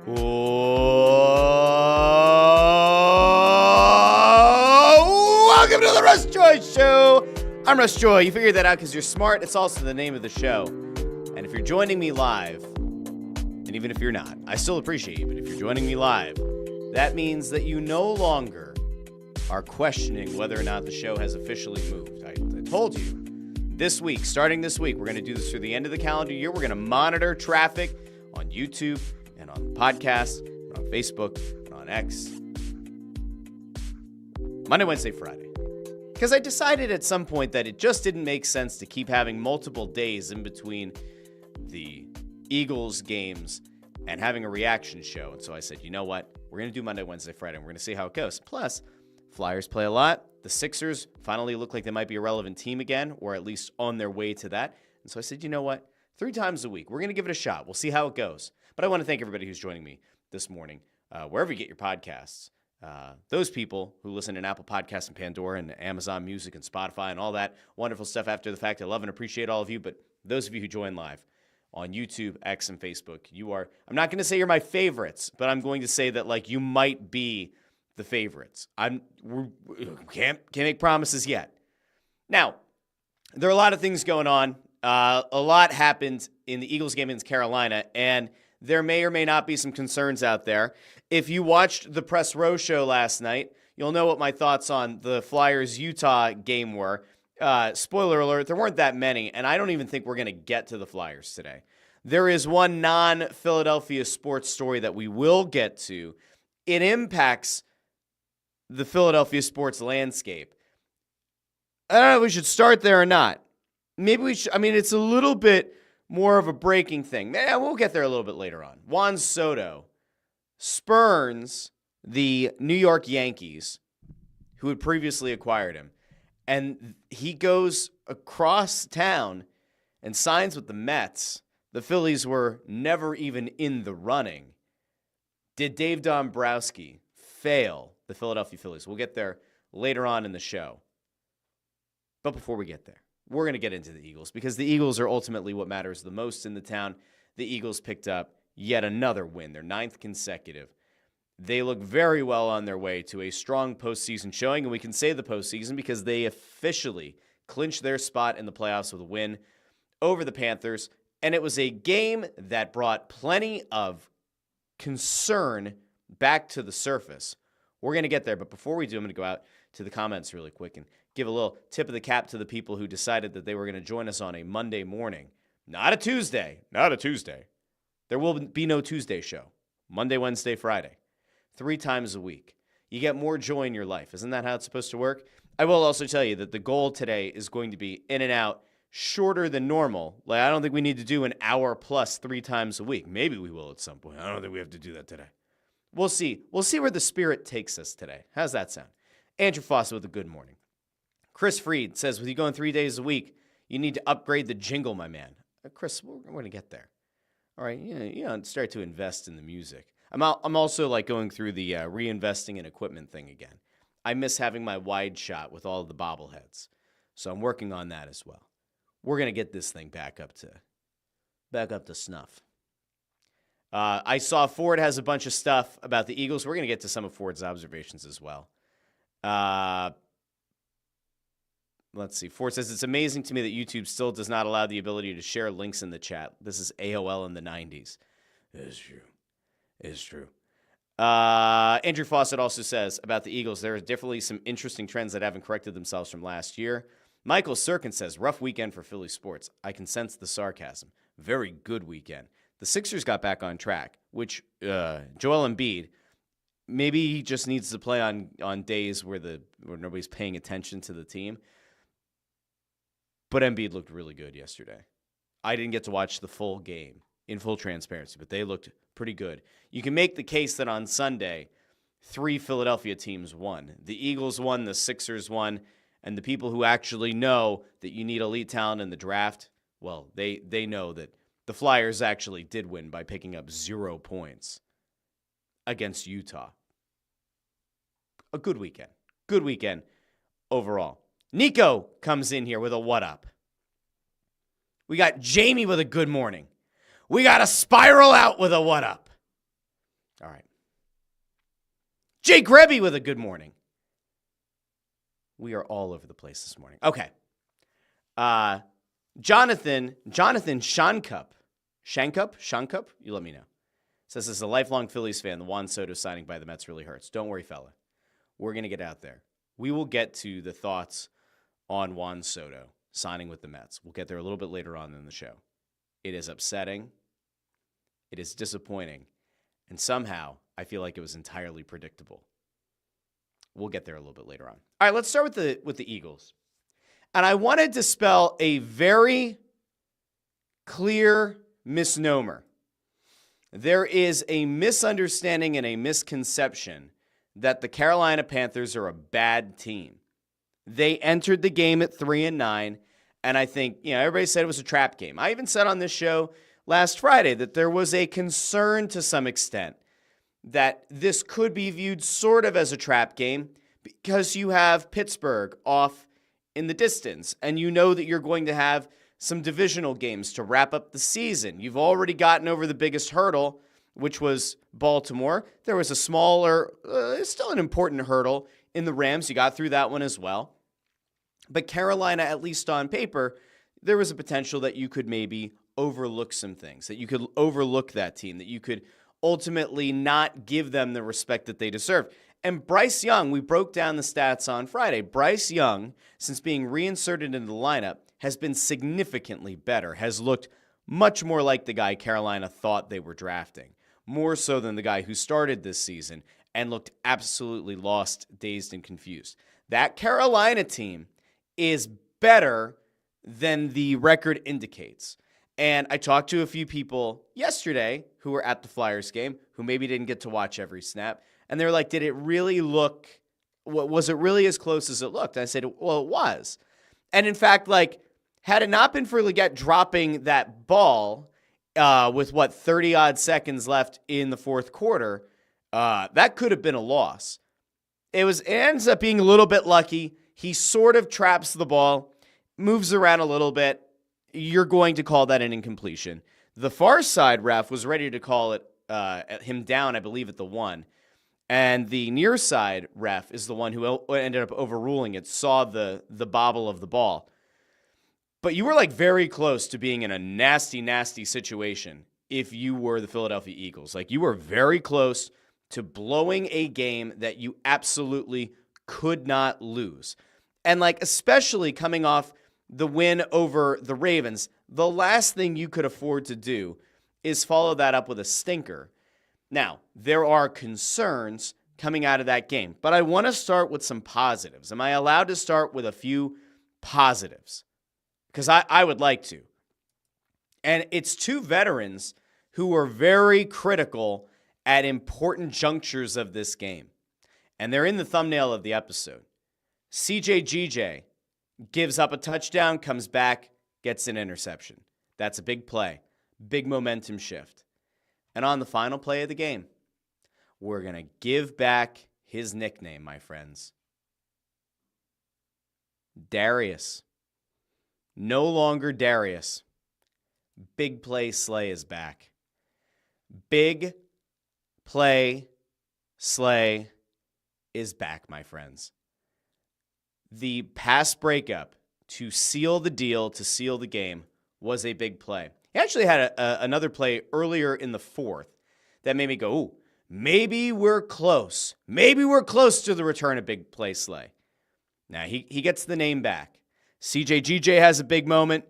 Welcome to the Russ Joy Show. I'm Russ Joy. You figured that out because you're smart. It's also the name of the show. And if you're joining me live, and even if you're not, I still appreciate you, but if you're joining me live, that means that you no longer are questioning whether or not the show has officially moved. I told you, this week, starting this week, we're going to do this through the end of the calendar year. We're going to monitor traffic on YouTube and on podcasts and on Facebook and on X. Monday, Wednesday, Friday. Because I decided at some point that it just didn't make sense to keep having multiple days in between the Eagles games and having a reaction show. And so I said, you know what? We're going to do Monday, Wednesday, Friday, and we're going to see how it goes. Plus, Flyers play a lot. The Sixers finally look like they might be a relevant team again, or at least on their way to that. And so I said, you know what? 3 times a week, we're going to give it a shot. We'll see how it goes. But I want to thank everybody who's joining me this morning, wherever you get your podcasts. Those people who listen in Apple Podcasts and Pandora and Amazon Music and Spotify and all that wonderful stuff after the fact. I love and appreciate all of you, but those of you who join live on YouTube, X, and Facebook, you are, I'm not going to say you're my favorites, but I'm going to say that, like, you might be the favorites. We can't make promises yet. Now, there are a lot of things going on. A lot happened in the Eagles game against Carolina, and there may or may not be some concerns out there. If you watched the Press Row show last night, you'll know what my thoughts on the Flyers-Utah game were. Spoiler alert, there weren't that many, and I don't even think we're going to get to the Flyers today. There is one non-Philadelphia sports story that we will get to. It impacts the Philadelphia sports landscape. I don't know if we should start there or not. Maybe we should. I mean, it's a little bit more of a breaking thing. We'll get there a little bit later on. Juan Soto spurns the New York Yankees, who had previously acquired him, and he goes across town and signs with the Mets. The Phillies were never even in the running. Did Dave Dombrowski fail the Philadelphia Phillies? We'll get there later on in the show. But before we get there, we're going to get into the Eagles because the Eagles are ultimately what matters the most in the town. The Eagles picked up yet another win, their 9th consecutive. They look very well on their way to a strong postseason showing, and we can say the postseason because they officially clinched their spot in the playoffs with a win over the Panthers, and it was a game that brought plenty of concern back to the surface. We're going to get there, but before we do, I'm going to go out to the comments really quick and give a little tip of the cap to the people who decided that they were going to join us on a Monday morning. Not a Tuesday. There will be no Tuesday show. Monday, Wednesday, Friday. 3 times a week. You get more joy in your life. Isn't that how it's supposed to work? I will also tell you that the goal today is going to be in and out shorter than normal. Like, I don't think we need to do an hour plus 3 times a week. Maybe we will at some point. I don't think we have to do that today. We'll see. We'll see where the spirit takes us today. How's that sound? Andrew Fawcett with a good morning. Chris Freed says, with you going 3 days a week, you need to upgrade the jingle, my man. Chris, we're going to get there. All right, start to invest in the music. I'm also like going through the reinvesting in equipment thing again. I miss having my wide shot with all of the bobbleheads, so I'm working on that as well. We're going to get this thing back up to snuff. I saw Ford has a bunch of stuff about the Eagles. We're going to get to some of Ford's observations as well. Let's see. Ford says, it's amazing to me that YouTube still does not allow the ability to share links in the chat. This is AOL in the 90s. It is true. Andrew Fawcett also says about the Eagles, there are definitely some interesting trends that haven't corrected themselves from last year. Michael Sirkin says, rough weekend for Philly sports. I can sense the sarcasm. Very good weekend. The Sixers got back on track, which Joel Embiid, maybe he just needs to play on days where nobody's paying attention to the team. But Embiid looked really good yesterday. I didn't get to watch the full game in full transparency, but they looked pretty good. You can make the case that on Sunday, 3 Philadelphia teams won. The Eagles won, the Sixers won, and the people who actually know that you need elite talent in the draft, well, they know that the Flyers actually did win by picking up 0 points against Utah. A good weekend. Good weekend overall. Nico comes in here with a what up. We got Jamie with a good morning. We got a Spiral Out with a what up. All right. Jake Rebby with a good morning. We are all over the place this morning. Okay. Jonathan Shankup, you let me know. Says this is a lifelong Phillies fan. The Juan Soto signing by the Mets really hurts. Don't worry, fella. We're going to get out there. We will get to the thoughts on Juan Soto signing with the Mets. We'll get there a little bit later on in the show. It is upsetting. It is disappointing. And somehow, I feel like it was entirely predictable. We'll get there a little bit later on. All right, let's start with the Eagles. And I want to dispel a very clear misnomer. There is a misunderstanding and a misconception that the Carolina Panthers are a bad team. They entered the game at 3-9, and I think, everybody said it was a trap game. I even said on this show last Friday that there was a concern to some extent that this could be viewed sort of as a trap game because you have Pittsburgh off in the distance, and you know that you're going to have some divisional games to wrap up the season. You've already gotten over the biggest hurdle, which was Baltimore. There was a smaller, still an important hurdle in the Rams. You got through that one as well. But Carolina, at least on paper, there was a potential that you could maybe overlook some things, that you could overlook that team, that you could ultimately not give them the respect that they deserve. And Bryce Young, we broke down the stats on Friday. Bryce Young, since being reinserted into the lineup, has been significantly better, has looked much more like the guy Carolina thought they were drafting, more so than the guy who started this season and looked absolutely lost, dazed, and confused. That Carolina team is better than the record indicates. And I talked to a few people yesterday who were at the Flyers game who maybe didn't get to watch every snap. And they were like, did it really look, was it really as close as it looked? And I said, well, it was. And in fact, had it not been for Leggett dropping that ball with 30-odd seconds left in the fourth quarter, that could have been a loss. It ends up being a little bit lucky. He sort of traps the ball, moves around a little bit. You're going to call that an incompletion. The far side ref was ready to call it him down, I believe, at the 1. And the near side ref is the one who ended up overruling it, saw the bobble of the ball. But you were very close to being in a nasty, nasty situation if you were the Philadelphia Eagles. You were very close to blowing a game that you absolutely could not lose. And especially coming off the win over the Ravens, the last thing you could afford to do is follow that up with a stinker. Now, there are concerns coming out of that game, but I want to start with some positives. Am I allowed to start with a few positives? Because I would like to. And it's two veterans who were very critical at important junctures of this game. And they're in the thumbnail of the episode. CJGJ gives up a touchdown, comes back, gets an interception. That's a big play, big momentum shift. And on the final play of the game, we're going to give back his nickname, my friends. Darius. No longer Darius. Big Play Slay is back. Big Play Slay is back, my friends. The pass breakup to seal the deal, to seal the game, was a big play. He actually had another play earlier in the fourth that made me go, ooh, maybe we're close. Maybe we're close to the return of Big Play Slay. Now, he gets the name back. CJGJ has a big moment.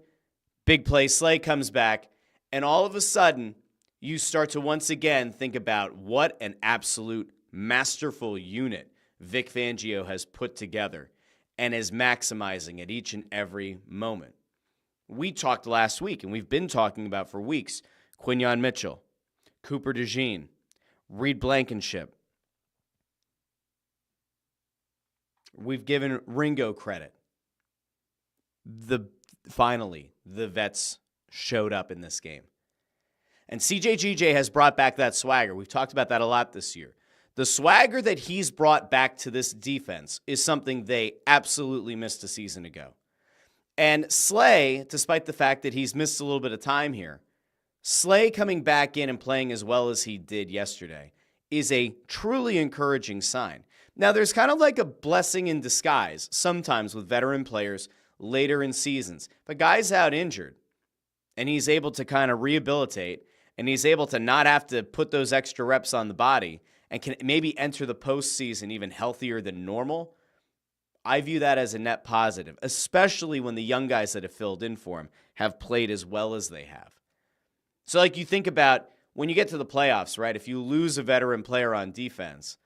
Big Play Slay comes back. And all of a sudden, you start to once again think about what an absolute masterful unit Vic Fangio has put together and is maximizing at each and every moment. We talked last week, and we've been talking about for weeks, Quinyon Mitchell, Cooper DeJean, Reed Blankenship. We've given Ringo credit. Finally, the vets showed up in this game. And CJGJ has brought back that swagger. We've talked about that a lot this year. The swagger that he's brought back to this defense is something they absolutely missed a season ago. And Slay, despite the fact that he's missed a little bit of time here, Slay coming back in and playing as well as he did yesterday is a truly encouraging sign. Now, there's kind of like a blessing in disguise sometimes with veteran players later in seasons. If a guy's out injured and he's able to kind of rehabilitate and he's able to not have to put those extra reps on the body and can maybe enter the postseason even healthier than normal, I view that as a net positive, especially when the young guys that have filled in for him have played as well as they have. So like you think about when you get to the playoffs, right? If you lose a veteran player on defense,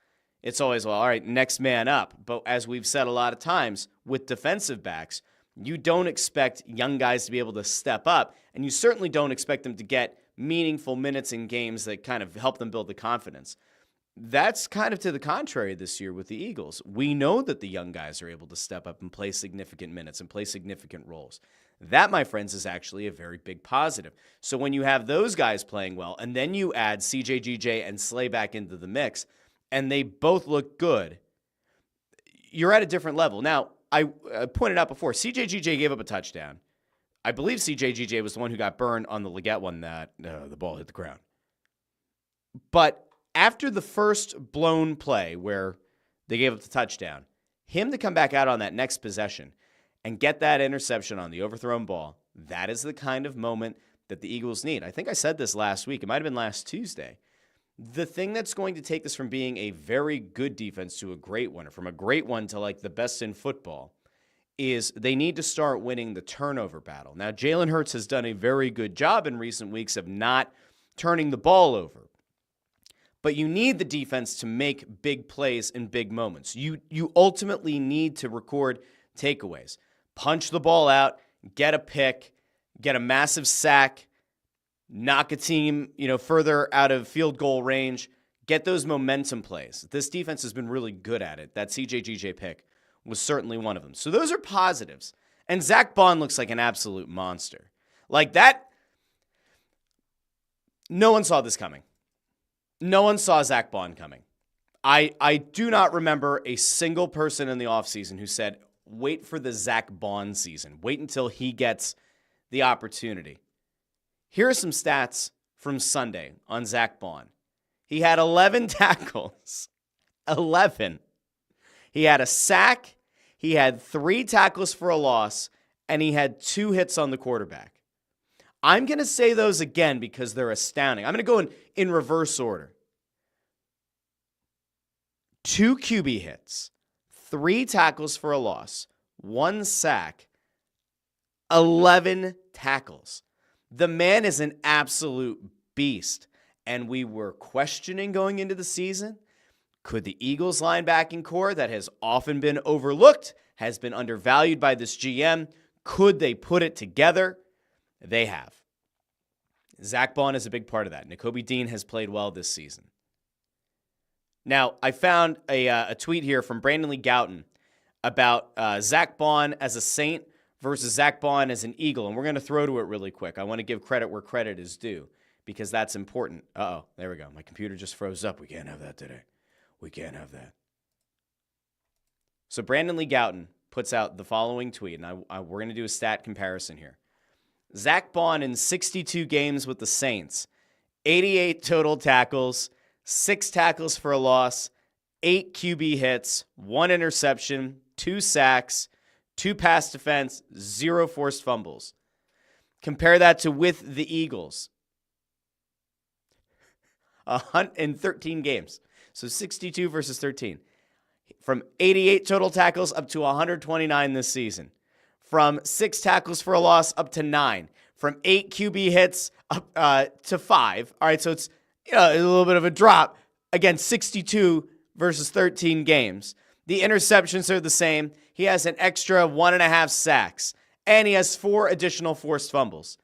it's always, well, all right, next man up. But as we've said a lot of times with defensive backs, you don't expect young guys to be able to step up, and you certainly don't expect them to get meaningful minutes in games that kind of help them build the confidence. That's kind of to the contrary this year with the Eagles. We know that the young guys are able to step up and play significant minutes and play significant roles. That, my friends, is actually a very big positive. So when you have those guys playing well, and then you add CJGJ and Slay back into the mix, and they both look good, you're at a different level. Now, I pointed out before, CJGJ gave up a touchdown. I believe CJGJ was the one who got burned on the Leggett one that the ball hit the ground. But after the first blown play where they gave up the touchdown, him to come back out on that next possession and get that interception on the overthrown ball, that is the kind of moment that the Eagles need. I think I said this last week. It might have been last Tuesday. The thing that's going to take this from being a very good defense to a great one, or from a great one to like the best in football, is they need to start winning the turnover battle. Now, Jalen Hurts has done a very good job in recent weeks of not turning the ball over. But you need the defense to make big plays in big moments. You ultimately need to record takeaways. Punch the ball out, get a pick, get a massive sack, knock a team, further out of field goal range, get those momentum plays. This defense has been really good at it. That CJGJ pick was certainly one of them. So those are positives. And Zack Baun looks like an absolute monster. Like that, no one saw this coming. No one saw Zack Baun coming. I do not remember a single person in the offseason who said, wait for the Zack Baun season. Wait until he gets the opportunity. Here are some stats from Sunday on Zack Baun. He had 11 tackles. 11. He had a sack. He had 3 tackles for a loss. And he had 2 hits on the quarterback. I'm going to say those again because they're astounding. I'm going to go in reverse order. 2 QB hits, 3 tackles for a loss, 1 sack, 11 tackles. The man is an absolute beast. And we were questioning going into the season, could the Eagles linebacking core that has often been overlooked, has been undervalued by this GM, could they put it together? They have. Zack Baun is a big part of that. Nakobe Dean has played well this season. Now, I found a tweet here from Brandon Lee Gouton about Zack Baun as a Saint versus Zack Baun as an Eagle, and we're going to throw to it really quick. I want to give credit where credit is due because that's important. Uh-oh, there we go. My computer just froze up. We can't have that today. We can't have that. So Brandon Lee Gouton puts out the following tweet, and we're going to do a stat comparison here. Zack Baun in 62 games with the Saints, 88 total tackles, 6 tackles for a loss, 8 QB hits, 1 interception, 2 sacks, 2 pass defense, 0 forced fumbles. Compare that to with the Eagles. In 13 games. So 62 versus 13. From 88 total tackles up to 129 this season. From 6 tackles for a loss up to 9. From 8 QB hits up to 5. All right, so it's a little bit of a drop. Again, 62 versus 13 games. The interceptions are the same. He has an extra 1.5 sacks. And he has 4 additional forced fumbles.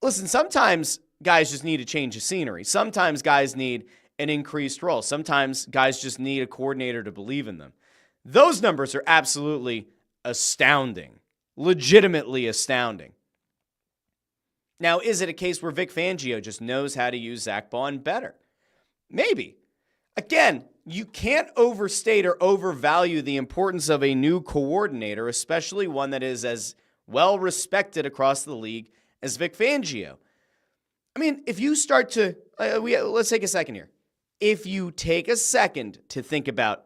Listen, sometimes guys just need a change of scenery. Sometimes guys need an increased role. Sometimes guys just need a coordinator to believe in them. Those numbers are absolutely astounding. Legitimately astounding. Now, is it a case where Vic Fangio just knows how to use Zack Baun better? Maybe. Again, you can't overstate or overvalue the importance of a new coordinator, especially one that is as well respected across the league as Vic Fangio. I mean, if you start to, let's take a second here. If you take a second to think about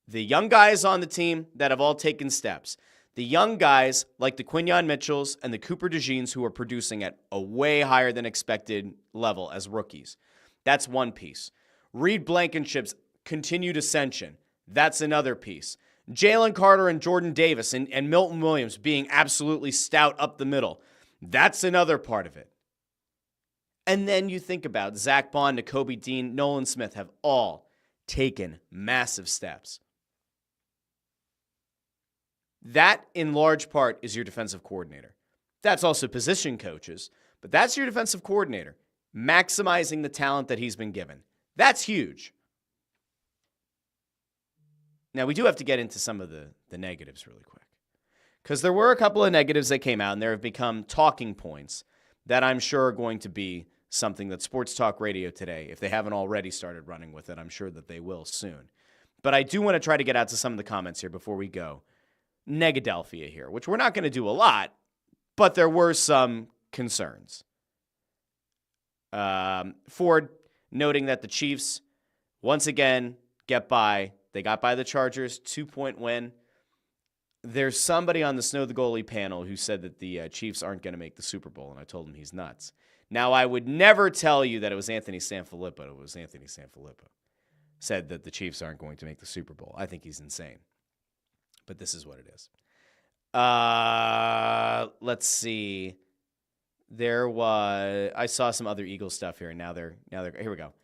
the young guys on the team that have all taken steps, the young guys like the Quinyon Mitchells and the Cooper DeJeans who are producing at a way higher than expected level as rookies, that's one piece. Reed Blankenship's continued ascension, that's another piece. Jalen Carter and Jordan Davis and Milton Williams being absolutely stout up the middle, that's another part of it. And then you think about Zack, Baun, Nakobe Dean, Nolan Smith have all taken massive steps. That, in large part, is your defensive coordinator. That's also position coaches, but that's your defensive coordinator, maximizing the talent that he's been given. That's huge. Now, we do have to get into some of the negatives really quick, because there were a couple of negatives that came out, and there have become talking points that I'm sure are going to be something that Sports Talk Radio today, if they haven't already started running with it, I'm sure that they will soon. But I do want to try to get out to some of the comments here before we go. Negadelphia here, which we're not going to do a lot, but there were some concerns. Ford noting that the Chiefs, once again, get by. They got by the Chargers, 2-point win. There's somebody on the Snow the Goalie panel who said that the Chiefs aren't going to make the Super Bowl, and I told him he's nuts. Now, I would never tell you that it was Anthony Sanfilippo. It was Anthony Sanfilippo said that the Chiefs aren't going to make the Super Bowl. I think he's insane. But this is what it is. Let's see. I saw some other Eagles stuff here, and now they're here we go.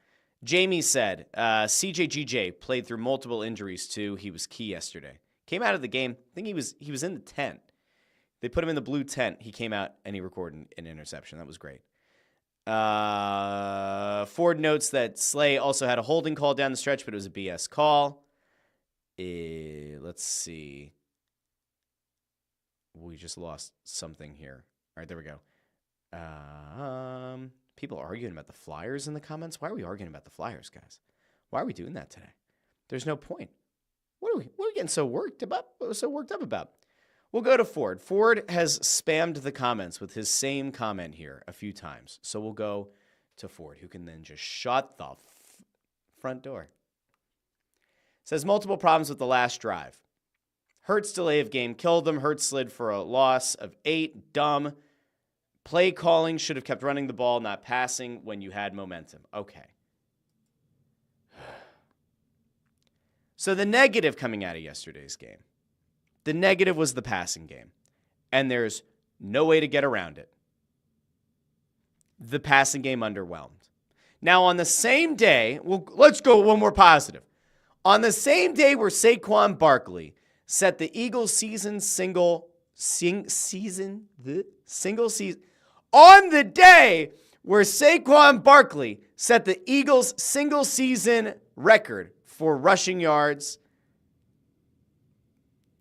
Jamie said, CJGJ played through multiple injuries too. He was key yesterday. Came out of the game. I think he was in the tent. They put him in the blue tent. He came out and he recorded an interception. That was great. Ford notes that Slay also had a holding call down the stretch, but it was a BS call. Let's see. We just lost something here. All right, there we go. People are arguing about the Flyers in the comments. Why are we arguing about the Flyers, guys? Why are we doing that today? There's no point. What are we getting so worked up about? We'll go to Ford. Ford has spammed the comments with his same comment here a few times. So we'll go to Ford, who can then just shut the front door. Says multiple problems with the last drive. Hurts delay of game killed them. Hurts slid for a loss of 8. Dumb. Play calling should have kept running the ball, not passing when you had momentum. Okay. So the negative coming out of yesterday's game. The negative was the passing game. And there's no way to get around it. The passing game underwhelmed. Now on the same day, let's go one more positive. On the same day where Saquon Barkley set the Eagles single season. On the day where Saquon Barkley set the Eagles single season record for rushing yards,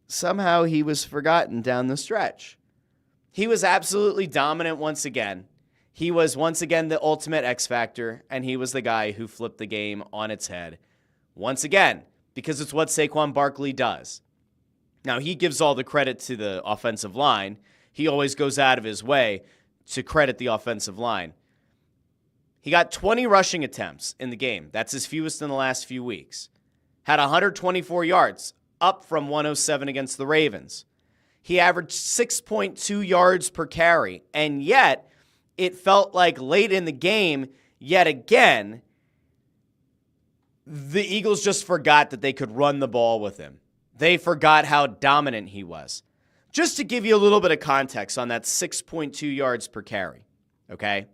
somehow he was forgotten down the stretch. He was absolutely dominant once again. He was once again the ultimate X factor, and he was the guy who flipped the game on its head once again, because it's what Saquon Barkley does. Now, he gives all the credit to the offensive line. He always goes out of his way to credit the offensive line. He got 20 rushing attempts in the game. That's his fewest in the last few weeks. Had 124 yards, up from 107 against the Ravens. He averaged 6.2 yards per carry, and yet it felt like late in the game, yet again, the Eagles just forgot that they could run the ball with him. They forgot how dominant he was. Just to give you a little bit of context on that 6.2 yards per carry, okay?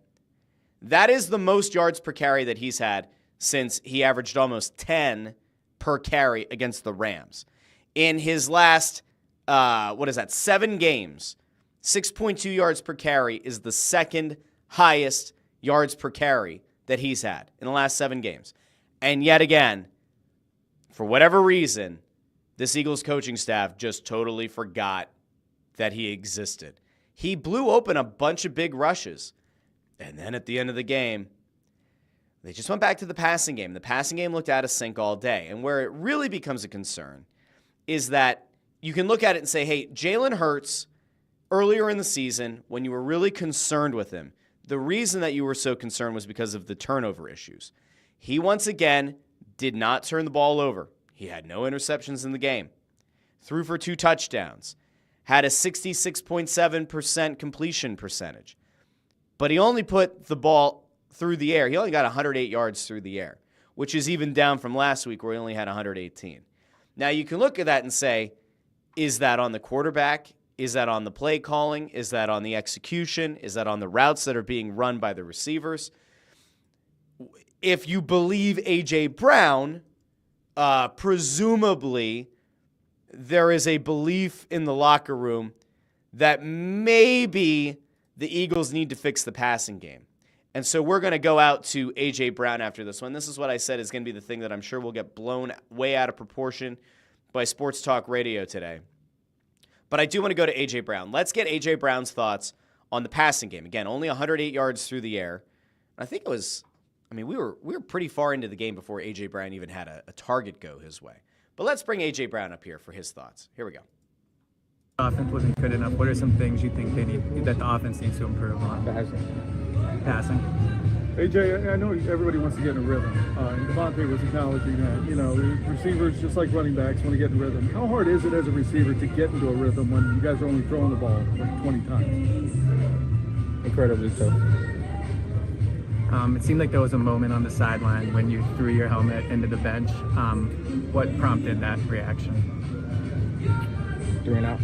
That is the most yards per carry that he's had since he averaged almost 10 per carry against the Rams. In his last, 7 games, 6.2 yards per carry is the second highest yards per carry that he's had in the last 7 games. And yet again, for whatever reason, this Eagles coaching staff just totally forgot that he existed. He blew open a bunch of big rushes. And then at the end of the game, they just went back to the passing game. The passing game looked out of sync all day. And where it really becomes a concern is that you can look at it and say, hey, Jalen Hurts, earlier in the season, when you were really concerned with him, the reason that you were so concerned was because of the turnover issues. He once again did not turn the ball over. He had no interceptions in the game. Threw for 2 touchdowns. Had a 66.7% completion percentage. But he only put the ball through the air. He only got 108 yards through the air, which is even down from last week where he only had 118. Now, you can look at that and say, is that on the quarterback? Is that on the play calling? Is that on the execution? Is that on the routes that are being run by the receivers? If you believe A.J. Brown, presumably there is a belief in the locker room that maybe the Eagles need to fix the passing game. And so we're going to go out to A.J. Brown after this one. This is what I said is going to be the thing that I'm sure will get blown way out of proportion by Sports Talk Radio today. But I do want to go to A.J. Brown. Let's get A.J. Brown's thoughts on the passing game. Again, only 108 yards through the air. I think it was, we were pretty far into the game before A.J. Brown even had a target go his way. But let's bring A.J. Brown up here for his thoughts. Here we go. Offense wasn't good enough. What are some things you think that the offense needs to improve on? Passing. AJ, I know everybody wants to get in a rhythm, and Devontae was acknowledging that. Receivers, just like running backs, want to get in a rhythm. How hard is it as a receiver to get into a rhythm when you guys are only throwing the ball like 20 times? Incredibly tough. It seemed like there was a moment on the sideline when you threw your helmet into the bench. What prompted that reaction? 3 and out.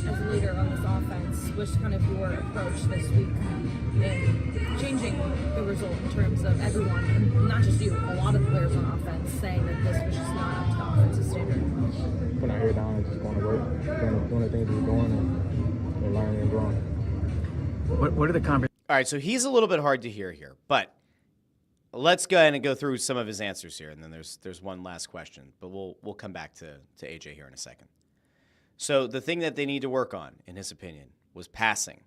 As a leader on this offense, what's kind of your approach this week in changing the result in terms of everyone, and not just you, a lot of players on offense saying that this was just not up to the offensive standard? Putting our head down and just going to work, doing the things we're doing and learning and growing. What are the conversations? All right, so he's a little bit hard to hear here, but let's go ahead and go through some of his answers here, and then there's one last question, but we'll come back to AJ here in a second. So the thing that they need to work on, in his opinion, was passing.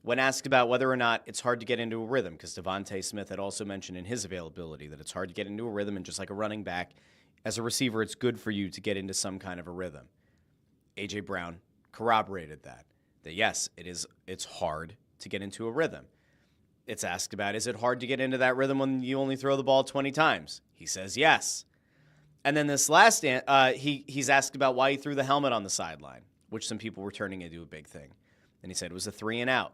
When asked about whether or not it's hard to get into a rhythm, because Devontae Smith had also mentioned in his availability that it's hard to get into a rhythm, and just like a running back, as a receiver, it's good for you to get into some kind of a rhythm. A.J. Brown corroborated that yes, it's hard to get into a rhythm. It's asked about, is it hard to get into that rhythm when you only throw the ball 20 times? He says yes. And then this last, he's asked about why he threw the helmet on the sideline, which some people were turning into a big thing. And he said it was a 3 and out.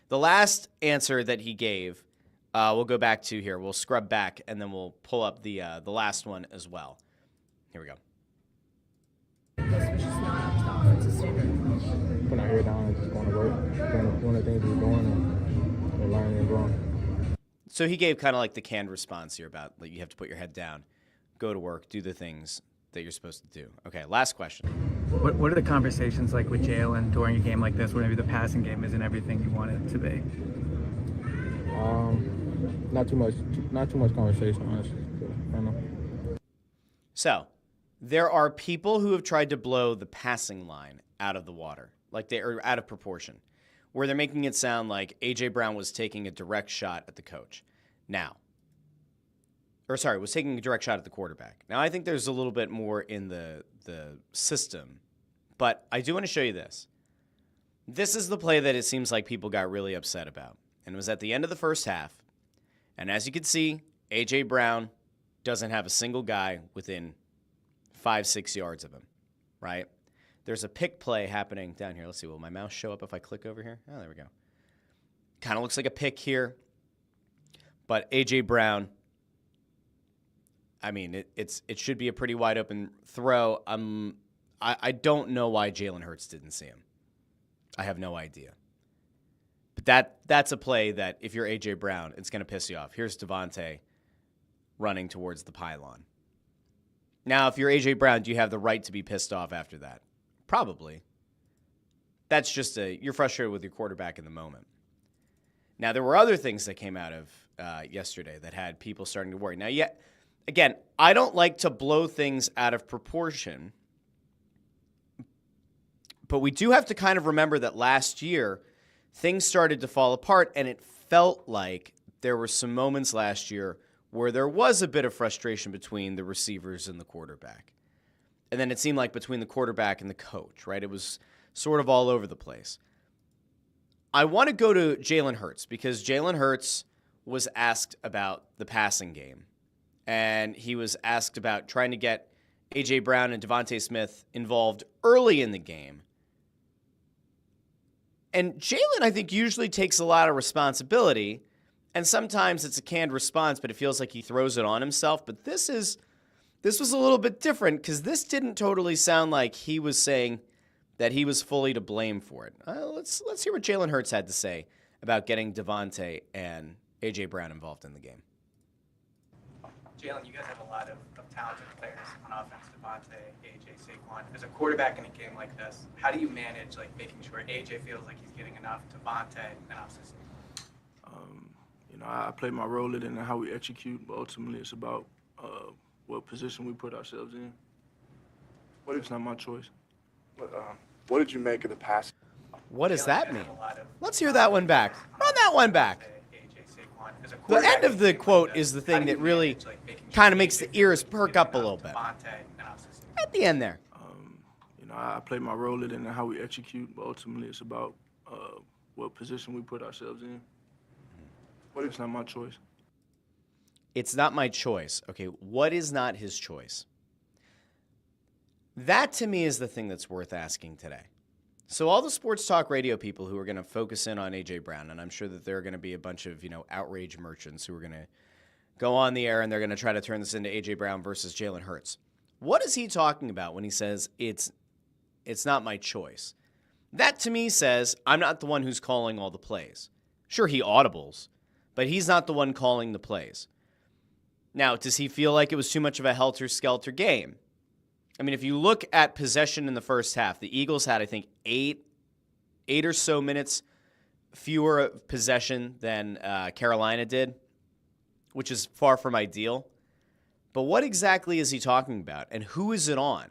The last answer that he gave, we'll go back to here. We'll scrub back, and then we'll pull up the last one as well. Here we go. This was just not up to the offensive standard. Putting our head down and just going to work, doing the things we're doing and learning and growing. So he gave kind of like the canned response here about like you have to put your head down, go to work, do the things that you're supposed to do. Okay, last question. What are the conversations like with Jalen during a game like this, where maybe the passing game isn't everything you want it to be? Not too much conversation, honestly. I don't know. So there are people who have tried to blow the passing line out of the water, like they are out of proportion, where they're making it sound like A.J. Brown was taking a direct shot at the coach. Was taking a direct shot at the quarterback. Now, I think there's a little bit more in the system, but I do want to show you this. This is the play that it seems like people got really upset about, and it was at the end of the first half. And as you can see, A.J. Brown doesn't have a single guy within 5-6 yards of him, right? There's a pick play happening down here. Let's see, will my mouse show up if I click over here? Oh, there we go. Kind of looks like a pick here. But A.J. Brown, it should be a pretty wide open throw. I don't know why Jalen Hurts didn't see him. I have no idea. But that's a play that if you're A.J. Brown, it's going to piss you off. Here's Devontae running towards the pylon. Now, if you're A.J. Brown, do you have the right to be pissed off after that? Probably. That's just you're frustrated with your quarterback in the moment. Now, there were other things that came out of yesterday that had people starting to worry. Now, again, I don't like to blow things out of proportion, but we do have to kind of remember that last year, things started to fall apart, and it felt like there were some moments last year where there was a bit of frustration between the receivers and the quarterback. And then it seemed like between the quarterback and the coach, right? It was sort of all over the place. I want to go to Jalen Hurts because Jalen Hurts was asked about the passing game, and he was asked about trying to get A.J. Brown and Devontae Smith involved early in the game. And Jalen, I think, usually takes a lot of responsibility, and sometimes it's a canned response, but it feels like he throws it on himself. But this was a little bit different because this didn't totally sound like he was saying that he was fully to blame for it. Let's hear what Jalen Hurts had to say about getting Devontae and A.J. Brown involved in the game. Jalen, you guys have a lot of talented players on offense, Devontae, AJ, Saquon. As a quarterback in a game like this, how do you manage making sure AJ feels like he's getting enough, Devontae, and obviously I play my role in it and how we execute, but ultimately it's about what position we put ourselves in. It's not my choice. What did you make of the pass? What does that mean? Let's hear that one back. Run that one back. The end of the quote is the thing that really kind of makes the ears perk up a little bit. At the end there. I play my role in it and how we execute, but ultimately it's about what position we put ourselves in. It's not my choice. It's not my choice. Okay, what is not his choice? That to me is the thing that's worth asking today. So all the sports talk radio people who are going to focus in on A.J. Brown, and I'm sure that there are going to be a bunch of, outrage merchants who are going to go on the air and they're going to try to turn this into A.J. Brown versus Jalen Hurts. What is he talking about when he says it's not my choice? That to me says I'm not the one who's calling all the plays. Sure, he audibles, but he's not the one calling the plays. Now, does he feel like it was too much of a helter-skelter game? I mean, if you look at possession in the first half, the Eagles had, I think, eight or so minutes fewer possession than Carolina did, which is far from ideal. But what exactly is he talking about, and who is it on?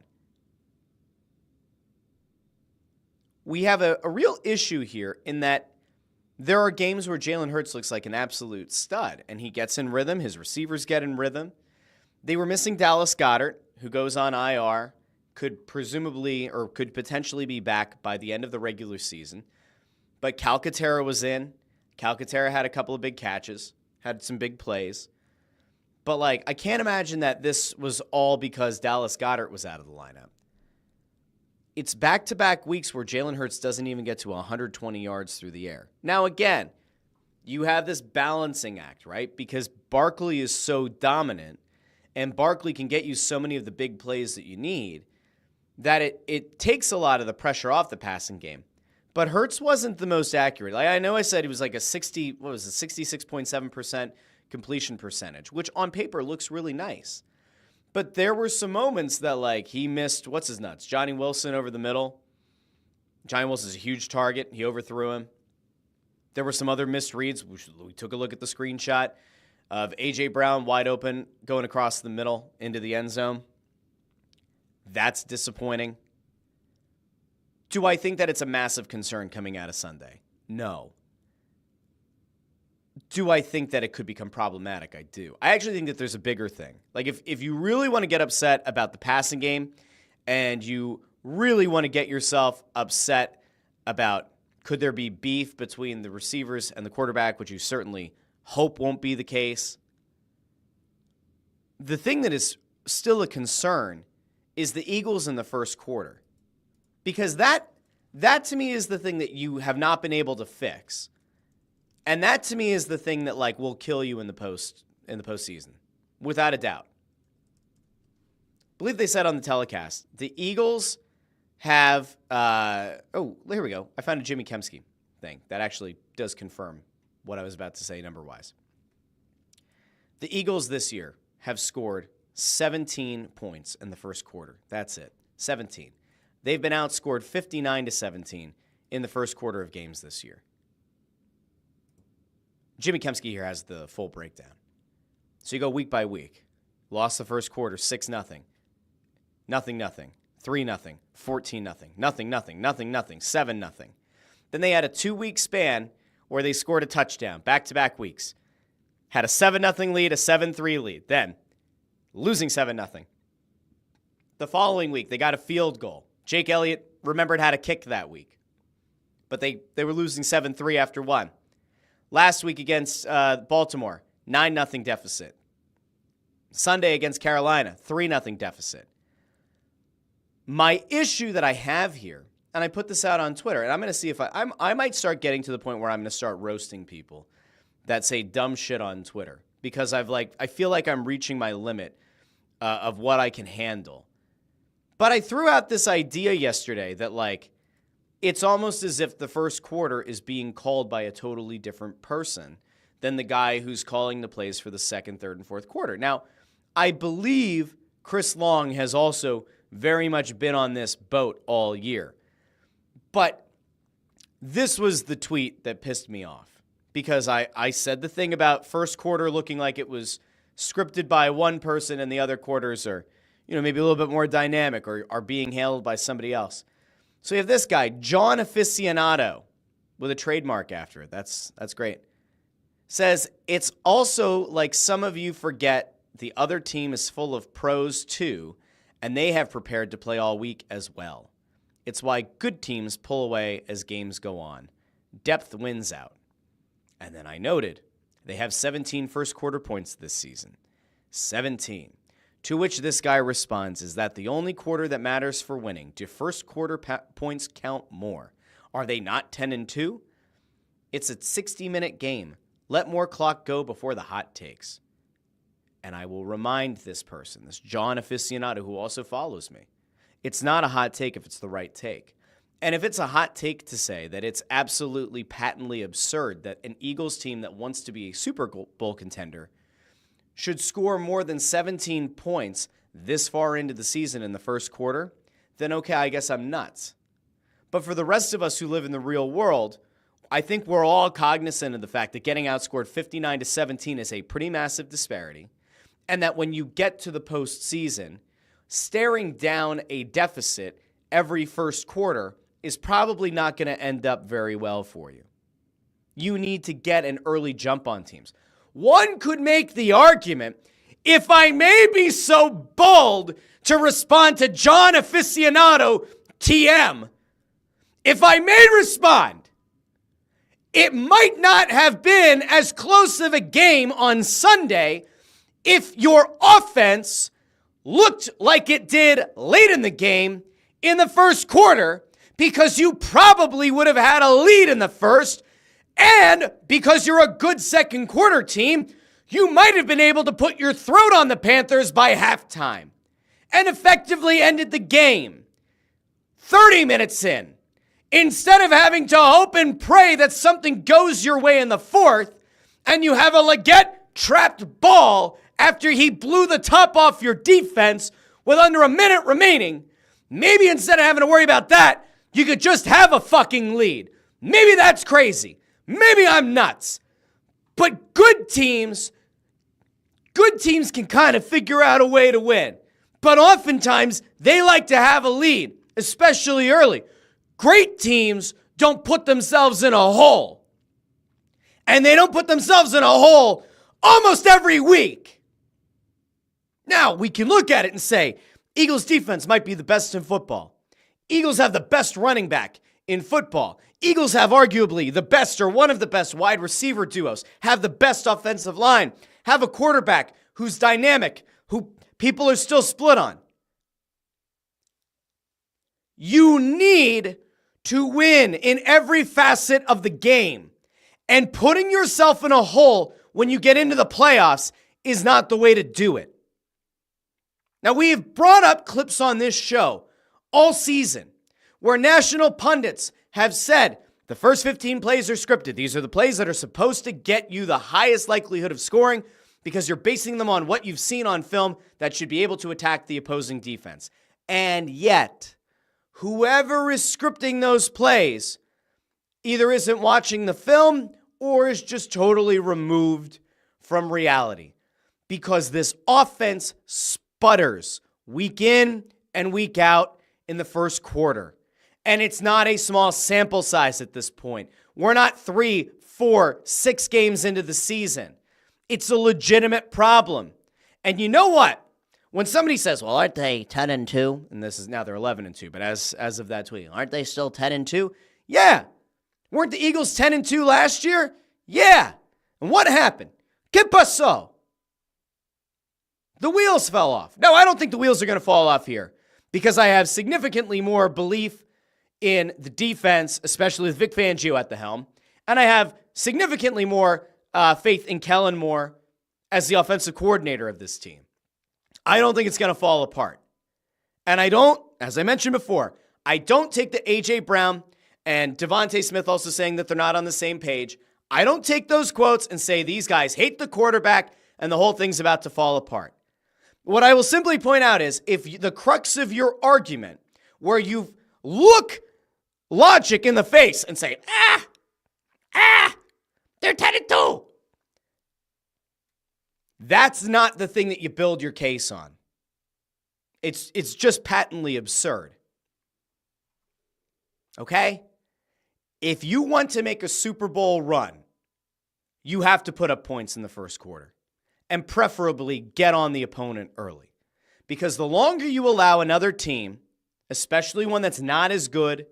We have a real issue here in that there are games where Jalen Hurts looks like an absolute stud, and he gets in rhythm. His receivers get in rhythm. They were missing Dallas Goedert, who goes on IR, could potentially be back by the end of the regular season. But Calcaterra was in. Calcaterra had a couple of big catches, had some big plays. But, I can't imagine that this was all because Dallas Goedert was out of the lineup. It's back-to-back weeks where Jalen Hurts doesn't even get to 120 yards through the air. Now, again, you have this balancing act, right? Because Barkley is so dominant, and Barkley can get you so many of the big plays that you need, that it takes a lot of the pressure off the passing game. But Hurts wasn't the most accurate. I know I said he was like a 66.7% completion percentage, which on paper looks really nice. But there were some moments that, he missed, what's his nuts? Johnny Wilson over the middle. Johnny Wilson's a huge target. He overthrew him. There were some other missed reads. We took a look at the screenshot of A.J. Brown wide open going across the middle into the end zone. That's disappointing. Do I think that it's a massive concern coming out of Sunday? No. Do I think that it could become problematic? I do. I actually think that there's a bigger thing. If you really want to get upset about the passing game and you really want to get yourself upset about could there be beef between the receivers and the quarterback, which you certainly hope won't be the case, the thing that is still a concern is the Eagles in the first quarter. Because that to me is the thing that you have not been able to fix. And that to me is the thing that will kill you in the postseason, without a doubt. I believe they said on the telecast, the Eagles have here we go. I found a Jimmy Kempski thing that actually does confirm what I was about to say number-wise. The Eagles this year have scored 17 points in the first quarter. That's it. 17. They've been outscored 59-17 in the first quarter of games this year. Jimmy Kempski here has the full breakdown. So you go week by week. Lost the first quarter 6-0. 0-0. 3-0. 14-0. 0-0. 7-0. Then they had a 2-week span where they scored a touchdown, back-to-back weeks. Had a 7-0 lead, a 7-3 lead. Then losing 7-0. The following week, they got a field goal. Jake Elliott remembered how to kick that week. But they were losing 7-3 after one. Last week against Baltimore, 9-0 deficit. Sunday against Carolina, 3-0 deficit. My issue that I have here, and I put this out on Twitter, and I'm going to see if I might start getting to the point where I'm going to start roasting people that say dumb shit on Twitter, because I feel like I'm reaching my limit of what I can handle. But I threw out this idea yesterday that, like, it's almost as if the first quarter is being called by a totally different person than the guy who's calling the plays for the second, third, and fourth quarter. Now, I believe Chris Long has also very much been on this boat all year. But this was the tweet that pissed me off, because I said the thing about first quarter looking like it was scripted by one person and the other quarters are, maybe a little bit more dynamic or are being handled by somebody else. So you have this guy, John Aficionado, with a trademark after it. That's great. Says, it's also like some of you forget the other team is full of pros too, and they have prepared to play all week as well. It's why good teams pull away as games go on. Depth wins out. And then I noted, they have 17 first quarter points this season. 17. To which this guy responds, is that the only quarter that matters for winning? Do first quarter points count more? Are they not 10-2? It's a 60-minute game. Let more clock go before the hot takes. And I will remind this person, this John Aficionado, who also follows me, it's not a hot take if it's the right take. And if it's a hot take to say that it's absolutely patently absurd that an Eagles team that wants to be a Super Bowl contender should score more than 17 points this far into the season in the first quarter, then okay, I guess I'm nuts. But for the rest of us who live in the real world, I think we're all cognizant of the fact that getting outscored 59-17 is a pretty massive disparity, and that when you get to the postseason, staring down a deficit every first quarter is probably not going to end up very well for you. You need to get an early jump on teams. One could make the argument, if I may be so bold to respond to John Aficionado TM, if I may respond, it might not have been as close of a game on Sunday if your offense looked like it did late in the game in the first quarter, because you probably would have had a lead in the first. And because you're a good second quarter team, you might have been able to put your throat on the Panthers by halftime and effectively ended the game 30 minutes in. Instead of having to hope and pray that something goes your way in the fourth and you have a Leggett trapped ball after he blew the top off your defense with under a minute remaining, maybe instead of having to worry about that, you could just have a fucking lead. Maybe that's crazy. Maybe I'm nuts, but good teams can kind of figure out a way to win. But oftentimes, they like to have a lead, especially early. Great teams don't put themselves in a hole. And they don't put themselves in a hole almost every week. Now, we can look at it and say, Eagles defense might be the best in football. Eagles have the best running back in football. Eagles have arguably the best or one of the best wide receiver duos, have the best offensive line, have a quarterback who's dynamic, who people are still split on. You need to win in every facet of the game. And putting yourself in a hole when you get into the playoffs is not the way to do it. Now, we have brought up clips on this show all season where national pundits have said the first 15 plays are scripted. These are the plays that are supposed to get you the highest likelihood of scoring because you're basing them on what you've seen on film that should be able to attack the opposing defense. And yet, whoever is scripting those plays either isn't watching the film or is just totally removed from reality, because this offense sputters week in and week out in the first quarter. And it's not a small sample size at this point. We're not 3, 4, 6 games into the season. It's a legitimate problem. And you know what? When somebody says, well, aren't they 10-2? And this is now they're 11-2, but as of that tweet, aren't they still 10-2? Yeah. Weren't the Eagles 10-2 last year? Yeah. And what happened? ¿Qué pasó? The wheels fell off. No, I don't think the wheels are going to fall off here because I have significantly more belief in the defense, especially with Vic Fangio at the helm. And I have significantly more faith in Kellen Moore as the offensive coordinator of this team. I don't think it's going to fall apart. And I don't, as I mentioned before, I don't take the A.J. Brown and Devontae Smith also saying that they're not on the same page. I don't take those quotes and say these guys hate the quarterback and the whole thing's about to fall apart. What I will simply point out is if the crux of your argument where you look logic in the face and say, they're 10-2. That's not the thing that you build your case on. It's just patently absurd. Okay? If you want to make a Super Bowl run, you have to put up points in the first quarter and preferably get on the opponent early. Because the longer you allow another team, especially one that's not as good,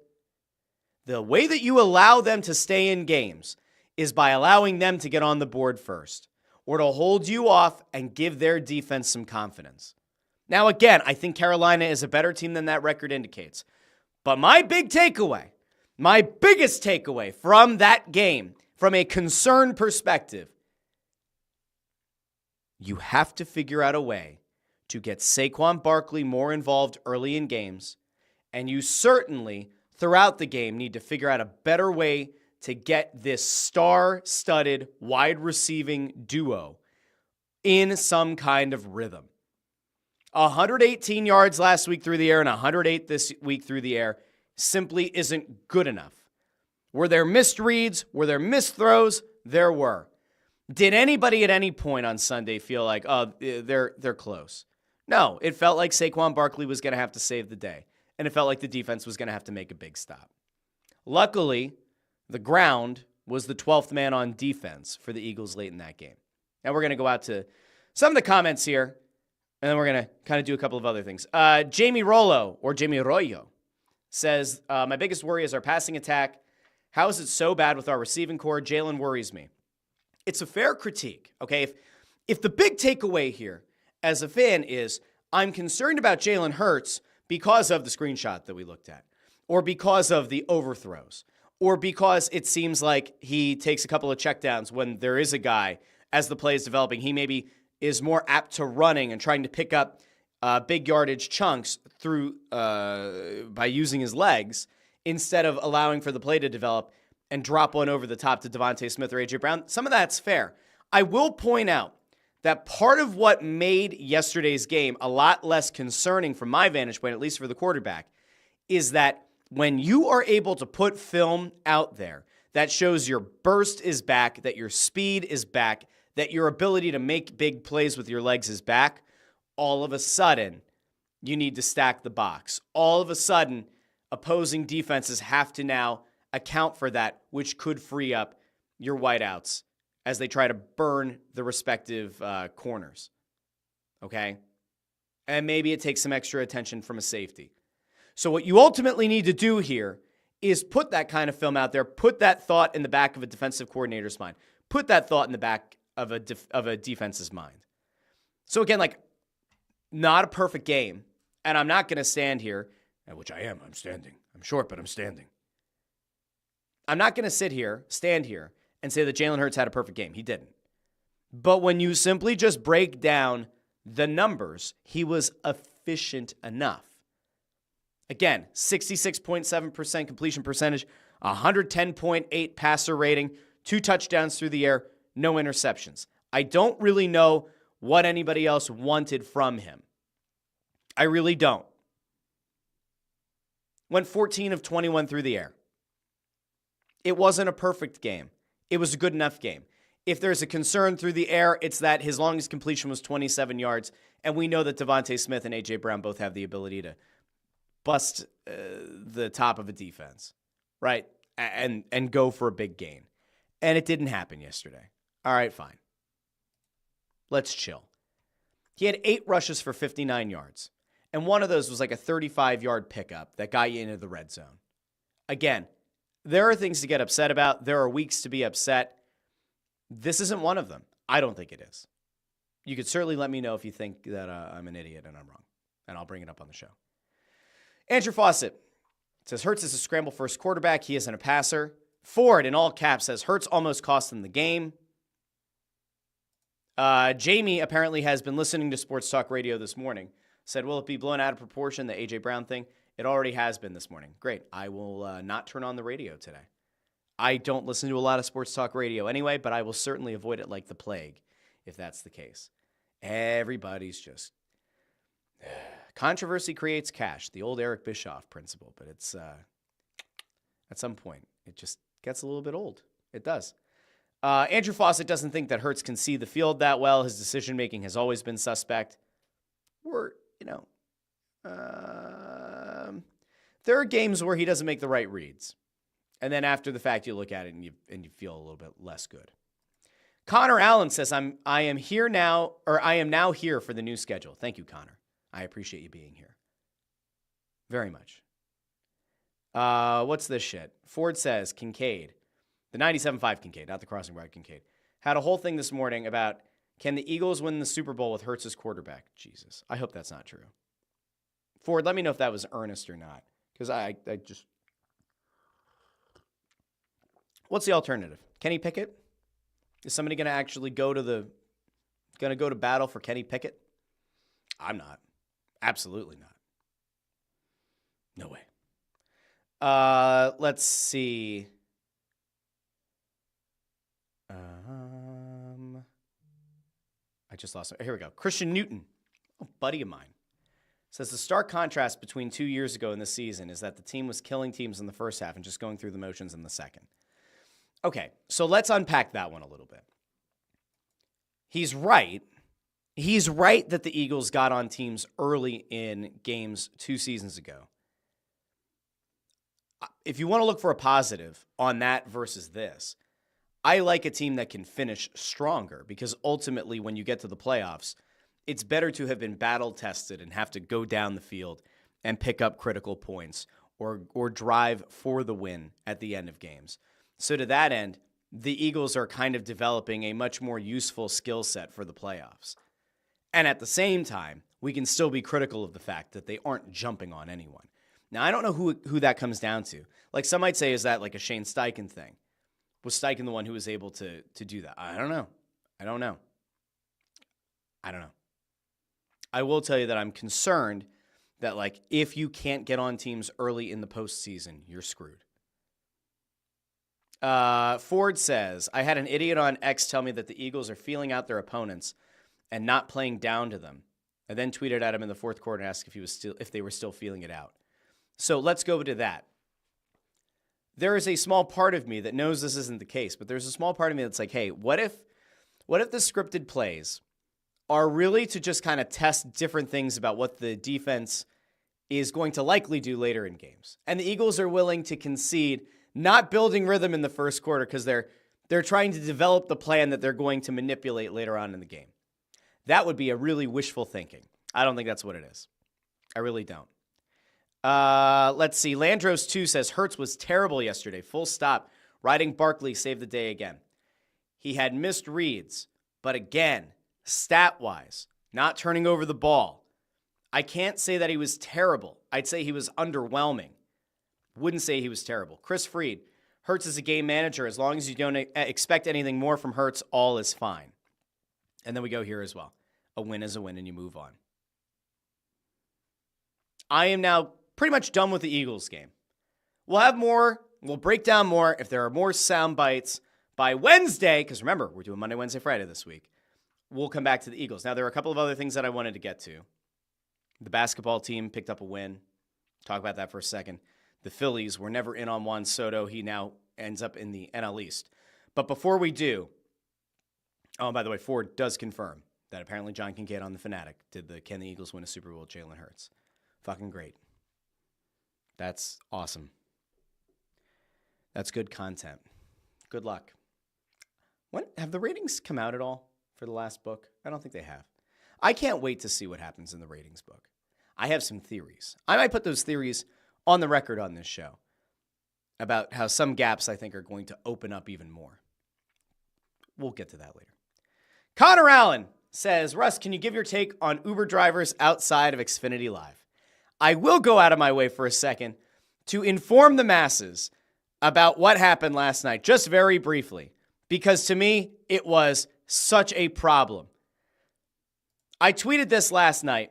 the way that you allow them to stay in games is by allowing them to get on the board first or to hold you off and give their defense some confidence. Now, again, I think Carolina is a better team than that record indicates. But my biggest takeaway from that game, from a concern perspective, you have to figure out a way to get Saquon Barkley more involved early in games, and you certainly, throughout the game, need to figure out a better way to get this star-studded wide receiving duo in some kind of rhythm. 118 yards last week through the air and 108 this week through the air simply isn't good enough. Were there missed reads? Were there missed throws? There were. Did anybody at any point on Sunday feel like, oh, they're close? No, it felt like Saquon Barkley was going to have to save the day, and it felt like the defense was going to have to make a big stop. Luckily, the ground was the 12th man on defense for the Eagles late in that game. Now we're going to go out to some of the comments here, and then we're going to kind of do a couple of other things. Jamie Royo says, my biggest worry is our passing attack. How is it so bad with our receiving core? Jalen worries me. It's a fair critique, okay? If the big takeaway here as a fan is I'm concerned about Jalen Hurts because of the screenshot that we looked at, or because of the overthrows, or because it seems like he takes a couple of checkdowns when there is a guy, as the play is developing, he maybe is more apt to running and trying to pick up big yardage chunks through by using his legs instead of allowing for the play to develop and drop one over the top to Devontae Smith or A.J. Brown. Some of that's fair. I will point out that part of what made yesterday's game a lot less concerning from my vantage point, at least for the quarterback, is that when you are able to put film out there that shows your burst is back, that your speed is back, that your ability to make big plays with your legs is back, all of a sudden, you need to stack the box. All of a sudden, opposing defenses have to now account for that, which could free up your wideouts as they try to burn the respective corners. Okay? And maybe it takes some extra attention from a safety. So what you ultimately need to do here is put that kind of film out there, put that thought in the back of a defensive coordinator's mind, put that thought in the back of a defense's mind. So again, like, not a perfect game, and I'm not going to stand here, which I am. I'm standing. I'm short, but I'm standing. I'm not going to stand here, and say that Jalen Hurts had a perfect game. He didn't. But when you simply just break down the numbers, he was efficient enough. Again, 66.7% completion percentage, 110.8 passer rating, 2 touchdowns through the air, no interceptions. I don't really know what anybody else wanted from him. I really don't. Went 14 of 21 through the air. It wasn't a perfect game. It was a good enough game. If there's a concern through the air, it's that his longest completion was 27 yards, and we know that Devontae Smith and A.J. Brown both have the ability to bust the top of a defense, right, and go for a big gain. And it didn't happen yesterday. All right, fine. Let's chill. He had 8 rushes for 59 yards, and one of those was like a 35-yard pickup that got you into the red zone. Again, there are things to get upset about. There are weeks to be upset. This isn't one of them. I don't think it is. You could certainly let me know if you think that I'm an idiot and I'm wrong, and I'll bring it up on the show. Andrew Fawcett says Hurts is a scramble first quarterback. He isn't a passer. Ford, in all caps, says Hurts almost cost him the game. Jamie apparently has been listening to Sports Talk Radio this morning. Said, will it be blown out of proportion, the A.J. Brown thing? It already has been this morning. Great. I will not turn on the radio today. I don't listen to a lot of Sports Talk Radio anyway, but I will certainly avoid it like the plague if that's the case. Everybody's just... Controversy creates cash, the old Eric Bischoff principle, but it's at some point, it just gets a little bit old. It does. Andrew Fawcett doesn't think that Hurts can see the field that well. His decision-making has always been suspect. Or, there are games where he doesn't make the right reads. And then after the fact, you look at it and you feel a little bit less good. Connor Allen says, I am now here for the new schedule. Thank you, Connor. I appreciate you being here. Very much. What's this shit? Ford says, Kincaid, the 97.5 Kincaid, not the Crossing Guard Kincaid, had a whole thing this morning about, can the Eagles win the Super Bowl with Hurts as quarterback? Jesus. I hope that's not true. Ford, let me know if that was earnest or not. Because I just... What's the alternative? Kenny Pickett? Is somebody going to actually go to battle for Kenny Pickett? I'm not. Absolutely not. No way. Let's see. I just lost it. Here we go. Christian Newton, a buddy of mine, says the stark contrast between 2 years ago and this season is that the team was killing teams in the first half and just going through the motions in the second. Okay, so let's unpack that one a little bit. He's right. He's right that the Eagles got on teams early in games 2 seasons ago. If you want to look for a positive on that versus this, I like a team that can finish stronger because ultimately when you get to the playoffs, it's better to have been battle-tested and have to go down the field and pick up critical points or drive for the win at the end of games. So to that end, the Eagles are kind of developing a much more useful skill set for the playoffs. And at the same time, we can still be critical of the fact that they aren't jumping on anyone. Now, I don't know who that comes down to. Like some might say, is that like a Shane Steichen thing? Was Steichen the one who was able to do that? I don't know. I don't know. I will tell you that I'm concerned that like if you can't get on teams early in the postseason, you're screwed. Ford says, I had an idiot on X tell me that the Eagles are feeling out their opponents and not playing down to them. I then tweeted at him in the fourth quarter and asked if they were still feeling it out. So let's go to that. There is a small part of me that knows this isn't the case, but there's a small part of me that's like, hey, what if the scripted plays are really to just kind of test different things about what the defense is going to likely do later in games? And the Eagles are willing to concede not building rhythm in the first quarter because they're trying to develop the plan that they're going to manipulate later on in the game. That would be a really wishful thinking. I don't think that's what it is. I really don't. Let's see. Landros 2 says, Hurts was terrible yesterday. Full stop. Riding Barkley saved the day again. He had missed reads, but again, stat-wise, not turning over the ball. I can't say that he was terrible. I'd say he was underwhelming. Wouldn't say he was terrible. Chris Freed, Hurts is a game manager. As long as you don't expect anything more from Hurts, all is fine. And then we go here as well. A win is a win, and you move on. I am now pretty much done with the Eagles game. We'll have more. We'll break down more if there are more sound bites by Wednesday, because remember, we're doing Monday, Wednesday, Friday this week. We'll come back to the Eagles. Now, there are a couple of other things that I wanted to get to. The basketball team picked up a win. Talk about that for a second. The Phillies were never in on Juan Soto. He now ends up in the NL East. But before we do, oh, by the way, Ford does confirm that apparently John Kincaid on The Fanatic did the Can the Eagles win a Super Bowl with Jalen Hurts. Fucking great. That's awesome. That's good content. Good luck. When have the ratings come out at all for the last book? I don't think they have. I can't wait to see what happens in the ratings book. I have some theories. I might put those theories on the record on this show about how some gaps I think are going to open up even more. we'll get to that later. Connor Allen says, Russ, can you give your take on Uber drivers outside of Xfinity Live? I will go out of my way for a second to inform the masses about what happened last night, just very briefly, because to me, it was such a problem. I tweeted this last night.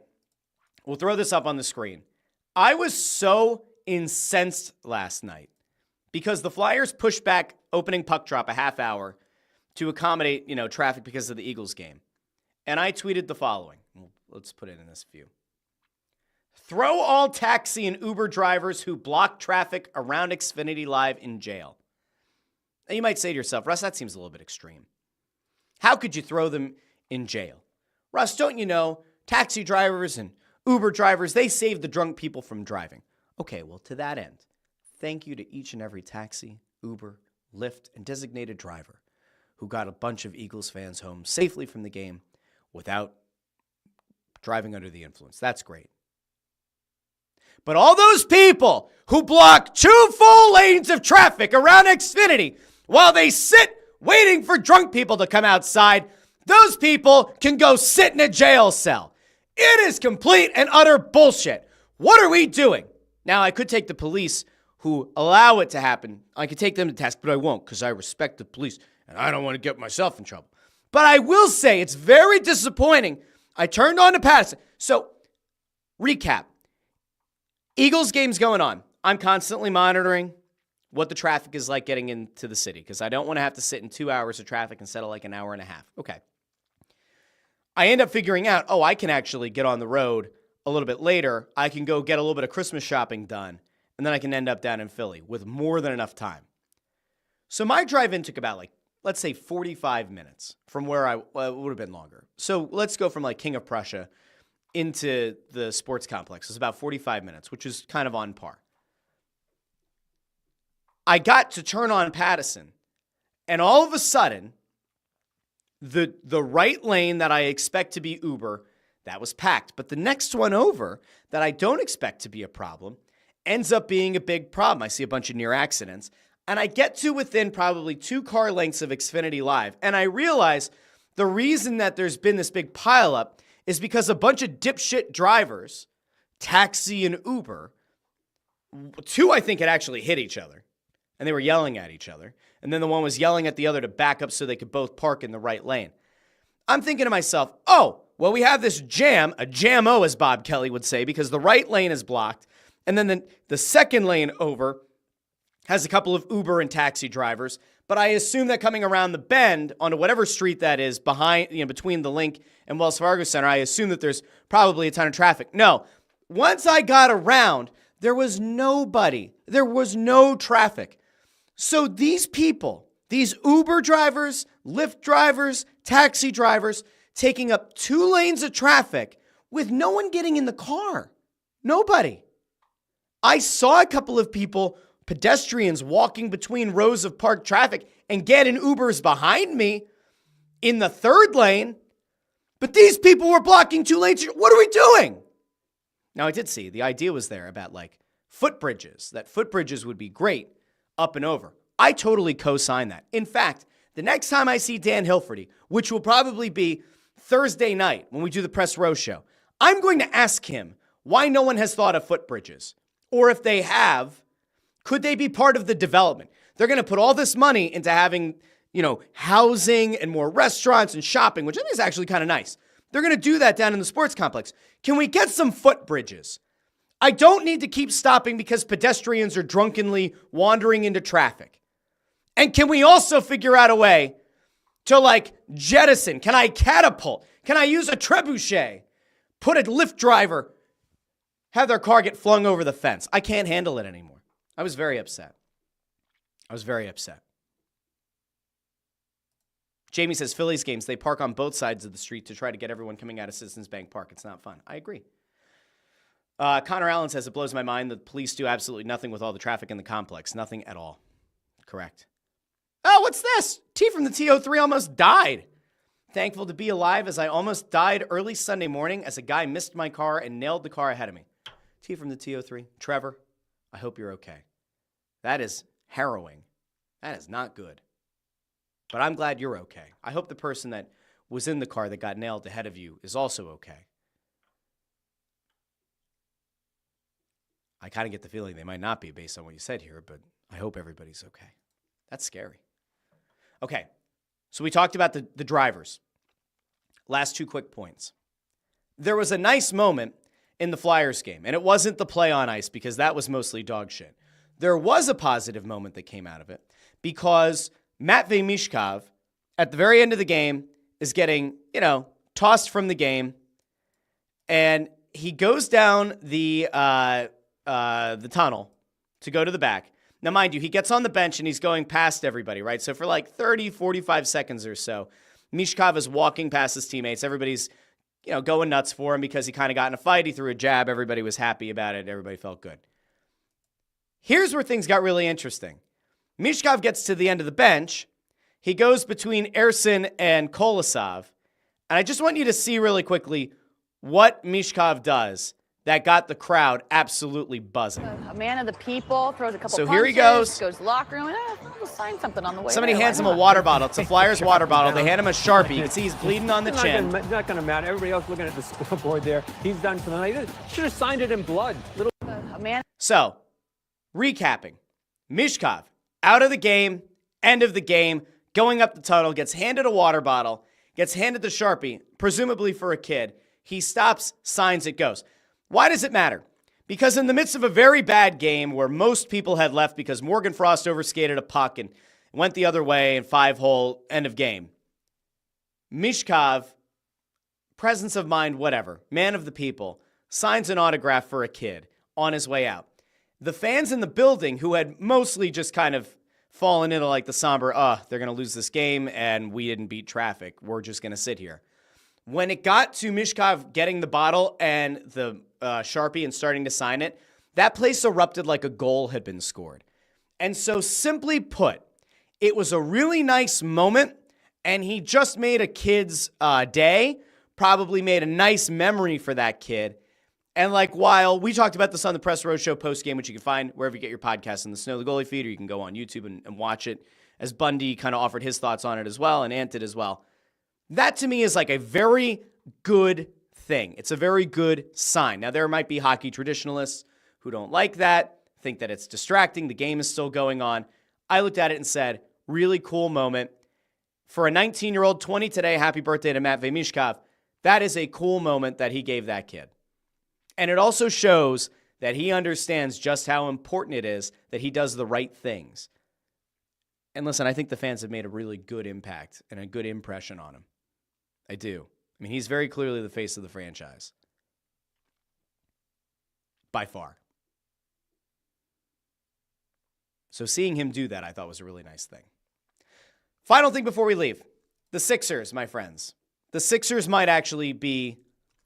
We'll throw this up on the screen. I was so incensed last night because the Flyers pushed back opening puck drop a half hour to accommodate, traffic because of the Eagles game. And I tweeted the following. Let's put it in this view. Throw all taxi and Uber drivers who block traffic around Xfinity Live in jail. Now you might say to yourself, Russ, that seems a little bit extreme. How could you throw them in jail? Russ, don't you know, taxi drivers and Uber drivers, they save the drunk people from driving. Okay, well, to that end, thank you to each and every taxi, Uber, Lyft, and designated driver who got a bunch of Eagles fans home safely from the game without driving under the influence. That's great. But all those people who block 2 full lanes of traffic around Xfinity while they sit waiting for drunk people to come outside, those people can go sit in a jail cell. It is complete and utter bullshit. What are we doing? Now, I could take the police who allow it to happen. I could take them to task, but I won't because I respect the police and I don't want to get myself in trouble. But I will say it's very disappointing. I turned on to Patterson. So, recap. Eagles game's going on. I'm constantly monitoring what the traffic is like getting into the city because I don't want to have to sit in 2 hours of traffic instead of like an hour and a half. Okay. I end up figuring out, I can actually get on the road a little bit later. I can go get a little bit of Christmas shopping done, and then I can end up down in Philly with more than enough time. So my drive-in took about let's say 45 minutes from where it would have been longer. So let's go from King of Prussia into the sports complex. It's about 45 minutes, which is kind of on par. I got to turn on Patterson, and all of a sudden, the right lane that I expect to be Uber, that was packed. But the next one over that I don't expect to be a problem ends up being a big problem. I see a bunch of near accidents, and I get to within probably 2 car lengths of Xfinity Live, and I realize the reason that there's been this big pileup is because a bunch of dipshit drivers, taxi and Uber, 2 I think had actually hit each other, and they were yelling at each other. And then the one was yelling at the other to back up so they could both park in the right lane. I'm thinking to myself, we have this jam, a jam-o as Bob Kelly would say, because the right lane is blocked. And then the second lane over has a couple of Uber and taxi drivers. But I assume that coming around the bend onto whatever street that is between the Link and Wells Fargo Center, I assume that there's probably a ton of traffic. No, once I got around, there was nobody. There was no traffic. So these people, these Uber drivers, Lyft drivers, taxi drivers, taking up 2 lanes of traffic with no one getting in the car. Nobody. I saw a couple of people, pedestrians, walking between rows of parked traffic and getting Ubers behind me in the 3rd lane. But these people were blocking 2 lanes. What are we doing? Now, I did see the idea was there about footbridges, that footbridges would be great up and over. I totally co-sign that. In fact, the next time I see Dan Hilferty, which will probably be Thursday night when we do the Press Row show, I'm going to ask him why no one has thought of footbridges. Or if they have, could they be part of the development? They're going to put all this money into having, housing and more restaurants and shopping, which I think is actually kind of nice. They're going to do that down in the sports complex. Can we get some footbridges? I don't need to keep stopping because pedestrians are drunkenly wandering into traffic. And can we also figure out a way to jettison? Can I catapult? Can I use a trebuchet? Put a Lyft driver, have their car get flung over the fence. I can't handle it anymore. I was very upset. Jamie says, Phillies games, they park on both sides of the street to try to get everyone coming out of Citizens Bank Park. It's not fun. I agree. Connor Allen says, it blows my mind that police do absolutely nothing with all the traffic in the complex. Nothing at all. Correct. Oh, what's this? T from the TO3 almost died. Thankful to be alive as I almost died early Sunday morning as a guy missed my car and nailed the car ahead of me. T from the TO3. Trevor, I hope you're okay. That is harrowing. That is not good. But I'm glad you're okay. I hope the person that was in the car that got nailed ahead of you is also okay. I kind of get the feeling they might not be based on what you said here, but I hope everybody's okay. That's scary. Okay, so we talked about the drivers. Last 2 quick points. There was a nice moment in the Flyers game, and it wasn't the play on ice because that was mostly dog shit. There was a positive moment that came out of it because Matvei Michkov, at the very end of the game, is getting, tossed from the game, and he goes down the tunnel to go to the back. Now, mind you, he gets on the bench and he's going past everybody, right? So for like 30, 45 seconds or so, Michkov is walking past his teammates. Everybody's, going nuts for him because he kind of got in a fight. He threw a jab. Everybody was happy about it. Everybody felt good. Here's where things got really interesting. Michkov gets to the end of the bench. He goes between Ersin and Kolosov. And I just want you to see really quickly what Michkov does that got the crowd absolutely buzzing. A man of the people, throws a couple So punches, here he goes to the locker room, and we'll sign something on the way. Somebody there. hands Why him a not? water bottle. It's a Flyers water bottle. They hand him a Sharpie. You can see he's bleeding on the chin. Not going to matter. Everybody else looking at the scoreboard there. He's done for the night. Should have signed it in blood. A man. So, recapping. Michkov, out of the game, end of the game, going up the tunnel, gets handed a water bottle, gets handed the Sharpie, presumably for a kid. He stops, signs it, goes. Why does it matter? Because in the midst of a very bad game where most people had left because Morgan Frost overskated a puck and went the other way in 5-hole, end of game, Michkov, presence of mind, whatever, man of the people, signs an autograph for a kid on his way out. The fans in the building who had mostly just kind of fallen into like the somber, they're going to lose this game and we didn't beat traffic. We're just going to sit here. When it got to Michkov getting the bottle and the Sharpie and starting to sign it, that place erupted like a goal had been scored. And so simply put, it was a really nice moment, and he just made a kid's day, probably made a nice memory for that kid. And while we talked about this on the Press Row Show postgame, which you can find wherever you get your podcasts in the Snow the Goalie feed, or you can go on YouTube and watch it, as Bundy kind of offered his thoughts on it as well, and Ant did as well. That to me is like a very good thing. It's a very good sign. Now, there might be hockey traditionalists who don't like that, think that it's distracting. The game is still going on. I looked at it and said, really cool moment. For a 19-year-old, 20 today, happy birthday to Matvei Michkov. That is a cool moment that he gave that kid. And it also shows that he understands just how important it is that he does the right things. And listen, I think the fans have made a really good impact and a good impression on him. I do. I mean, he's very clearly the face of the franchise. By far. So seeing him do that, I thought was a really nice thing. Final thing before we leave. The Sixers, my friends. The Sixers might actually be,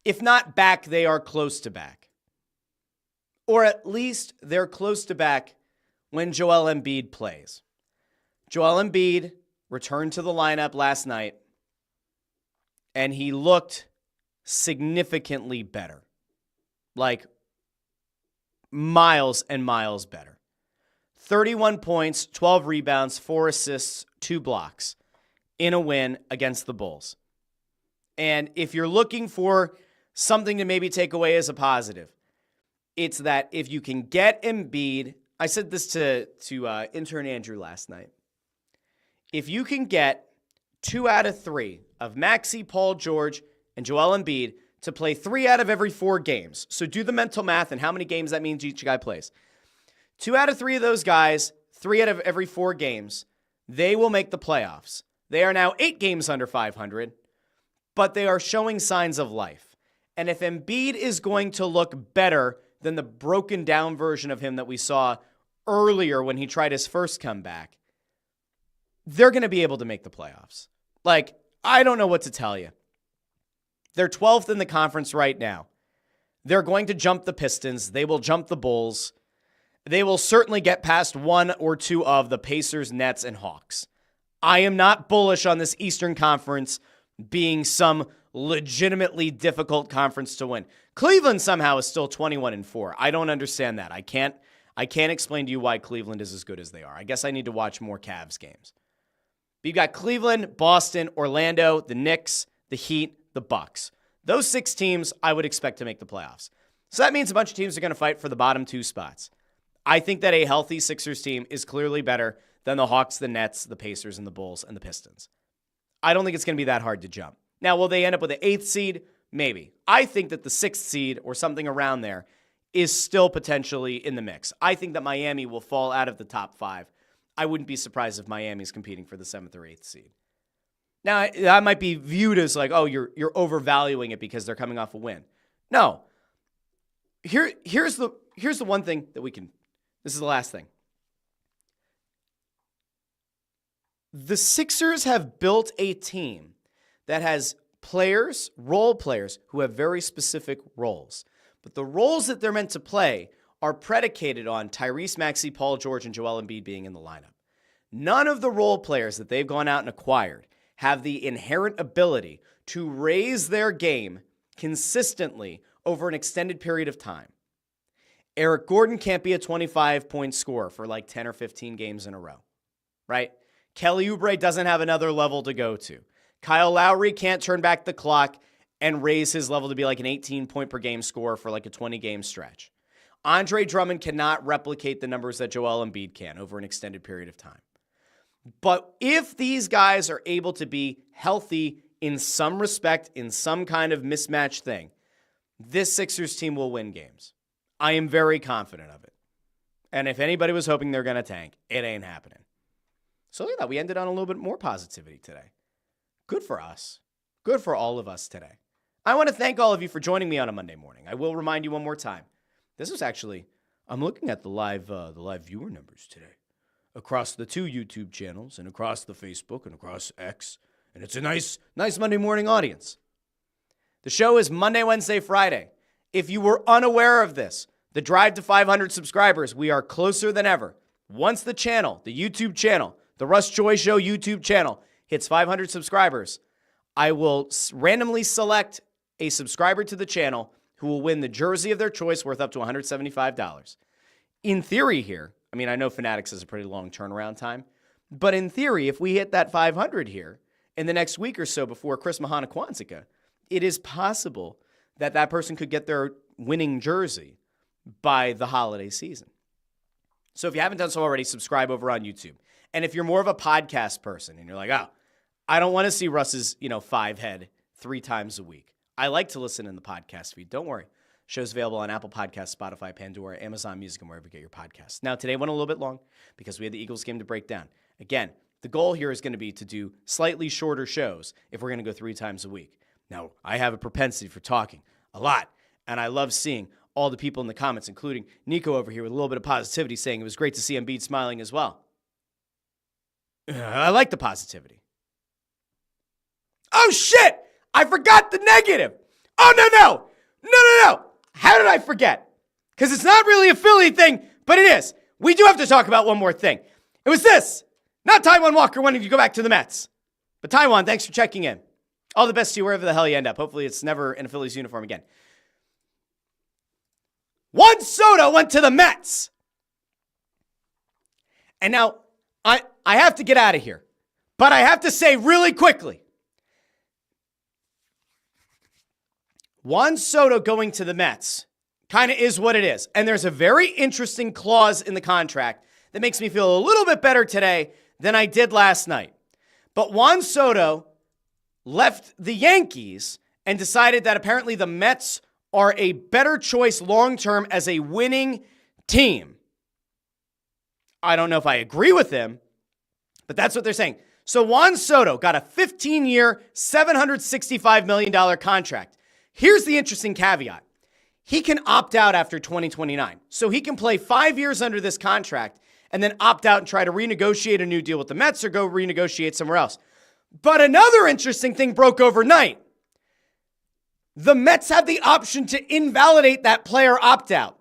if not back, they are close to back. Or at least they're close to back when Joel Embiid plays. Joel Embiid returned to the lineup last night, and he looked significantly better. Like miles and miles better. 31 points, 12 rebounds, 4 assists, 2 blocks in a win against the Bulls. And if you're looking for something to maybe take away as a positive, it's that if you can get Embiid, I said this to intern Andrew last night. If you can get 2 out of 3 of Maxey, Paul George, and Joel Embiid to play 3 out of every 4 games. So do the mental math and how many games that means each guy plays. 2 out of 3 of those guys, 3 out of every 4 games, they will make the playoffs. They are now 8 games under 500, but they are showing signs of life. And if Embiid is going to look better than the broken down version of him that we saw earlier when he tried his first comeback, they're going to be able to make the playoffs. I don't know what to tell you. They're 12th in the conference right now. They're going to jump the Pistons. They will jump the Bulls. They will certainly get past 1 or 2 of the Pacers, Nets, and Hawks. I am not bullish on this Eastern Conference being some legitimately difficult conference to win. Cleveland somehow is still 21-4. I don't understand that. I can't explain to you why Cleveland is as good as they are. I guess I need to watch more Cavs games. But you got Cleveland, Boston, Orlando, the Knicks, the Heat, the Bucks. Those 6 teams I would expect to make the playoffs. So that means a bunch of teams are going to fight for the bottom 2 spots. I think that a healthy Sixers team is clearly better than the Hawks, the Nets, the Pacers, and the Bulls, and the Pistons. I don't think it's going to be that hard to jump. Now, will they end up with the 8th seed? Maybe. I think that the 6th seed or something around there is still potentially in the mix. I think that Miami will fall out of the top 5. I wouldn't be surprised if Miami's competing for the 7th or 8th seed. Now, that might be viewed as like, oh, you're overvaluing it because they're coming off a win. No. Here's the one thing that we can. This is the last thing. The Sixers have built a team that has players, role players, who have very specific roles. But the roles that they're meant to play are predicated on Tyrese Maxey, Paul George, and Joel Embiid being in the lineup. None of the role players that they've gone out and acquired have the inherent ability to raise their game consistently over an extended period of time. Eric Gordon can't be a 25-point scorer for like 10 or 15 games in a row, right? Kelly Oubre doesn't have another level to go to. Kyle Lowry can't turn back the clock and raise his level to be like an 18-point-per-game scorer for like a 20-game stretch. Andre Drummond cannot replicate the numbers that Joel Embiid can over an extended period of time. But if these guys are able to be healthy in some respect, in some kind of mismatch thing, this Sixers team will win games. I am very confident of it. And if anybody was hoping they're going to tank, it ain't happening. So look at that. We ended on a little bit more positivity today. Good for us. Good for all of us today. I want to thank all of you for joining me on a Monday morning. I will remind you one more time. This was actually, I'm looking at the live viewer numbers today across the 2 YouTube channels and across the Facebook and across X. And it's a nice Monday morning audience. The show is Monday, Wednesday, Friday. If you were unaware of this, the drive to 500 subscribers, we are closer than ever. Once the channel, the YouTube channel, the Russ Joy Show YouTube channel hits 500 subscribers, I will randomly select a subscriber to the channel who will win the jersey of their choice worth up to $175. In theory here, I mean, I know Fanatics has a pretty long turnaround time, but in theory, if we hit that 500 here in the next week or so before Chris Mahana Kwanzaa, it is possible that that person could get their winning jersey by the holiday season. So if you haven't done so already, subscribe over on YouTube. And if you're more of a podcast person and you're like, oh, I don't want to see Russ's, 5 head 3 times a week. I like to listen in the podcast feed. Don't worry. Show's available on Apple Podcasts, Spotify, Pandora, Amazon Music, and wherever you get your podcasts. Now, today went a little bit long because we had the Eagles game to break down. Again, the goal here is going to be to do slightly shorter shows if we're going to go 3 times a week. Now, I have a propensity for talking a lot, and I love seeing all the people in the comments, including Nico over here with a little bit of positivity, saying it was great to see Embiid smiling as well. I like the positivity. Oh, shit! I forgot the negative! Oh, no! How did I forget? Because it's not really a Philly thing, but it is. We do have to talk about one more thing. It was this. Not Taiwan Walker wanting to go back to the Mets. But Taiwan, thanks for checking in. All the best to you wherever the hell you end up. Hopefully it's never in a Phillies uniform again. Juan Soto went to the Mets. And now, I have to get out of here. But I have to say really quickly, Juan Soto going to the Mets kind of is what it is. And there's a very interesting clause in the contract that makes me feel a little bit better today than I did last night. But Juan Soto left the Yankees and decided that apparently the Mets are a better choice long-term as a winning team. I don't know if I agree with him, but that's what they're saying. So Juan Soto got a 15-year, $765 million contract. Here's the interesting caveat. He can opt out after 2029. So he can play 5 years under this contract and then opt out and try to renegotiate a new deal with the Mets or go renegotiate somewhere else. But another interesting thing broke overnight. The Mets have the option to invalidate that player opt-out.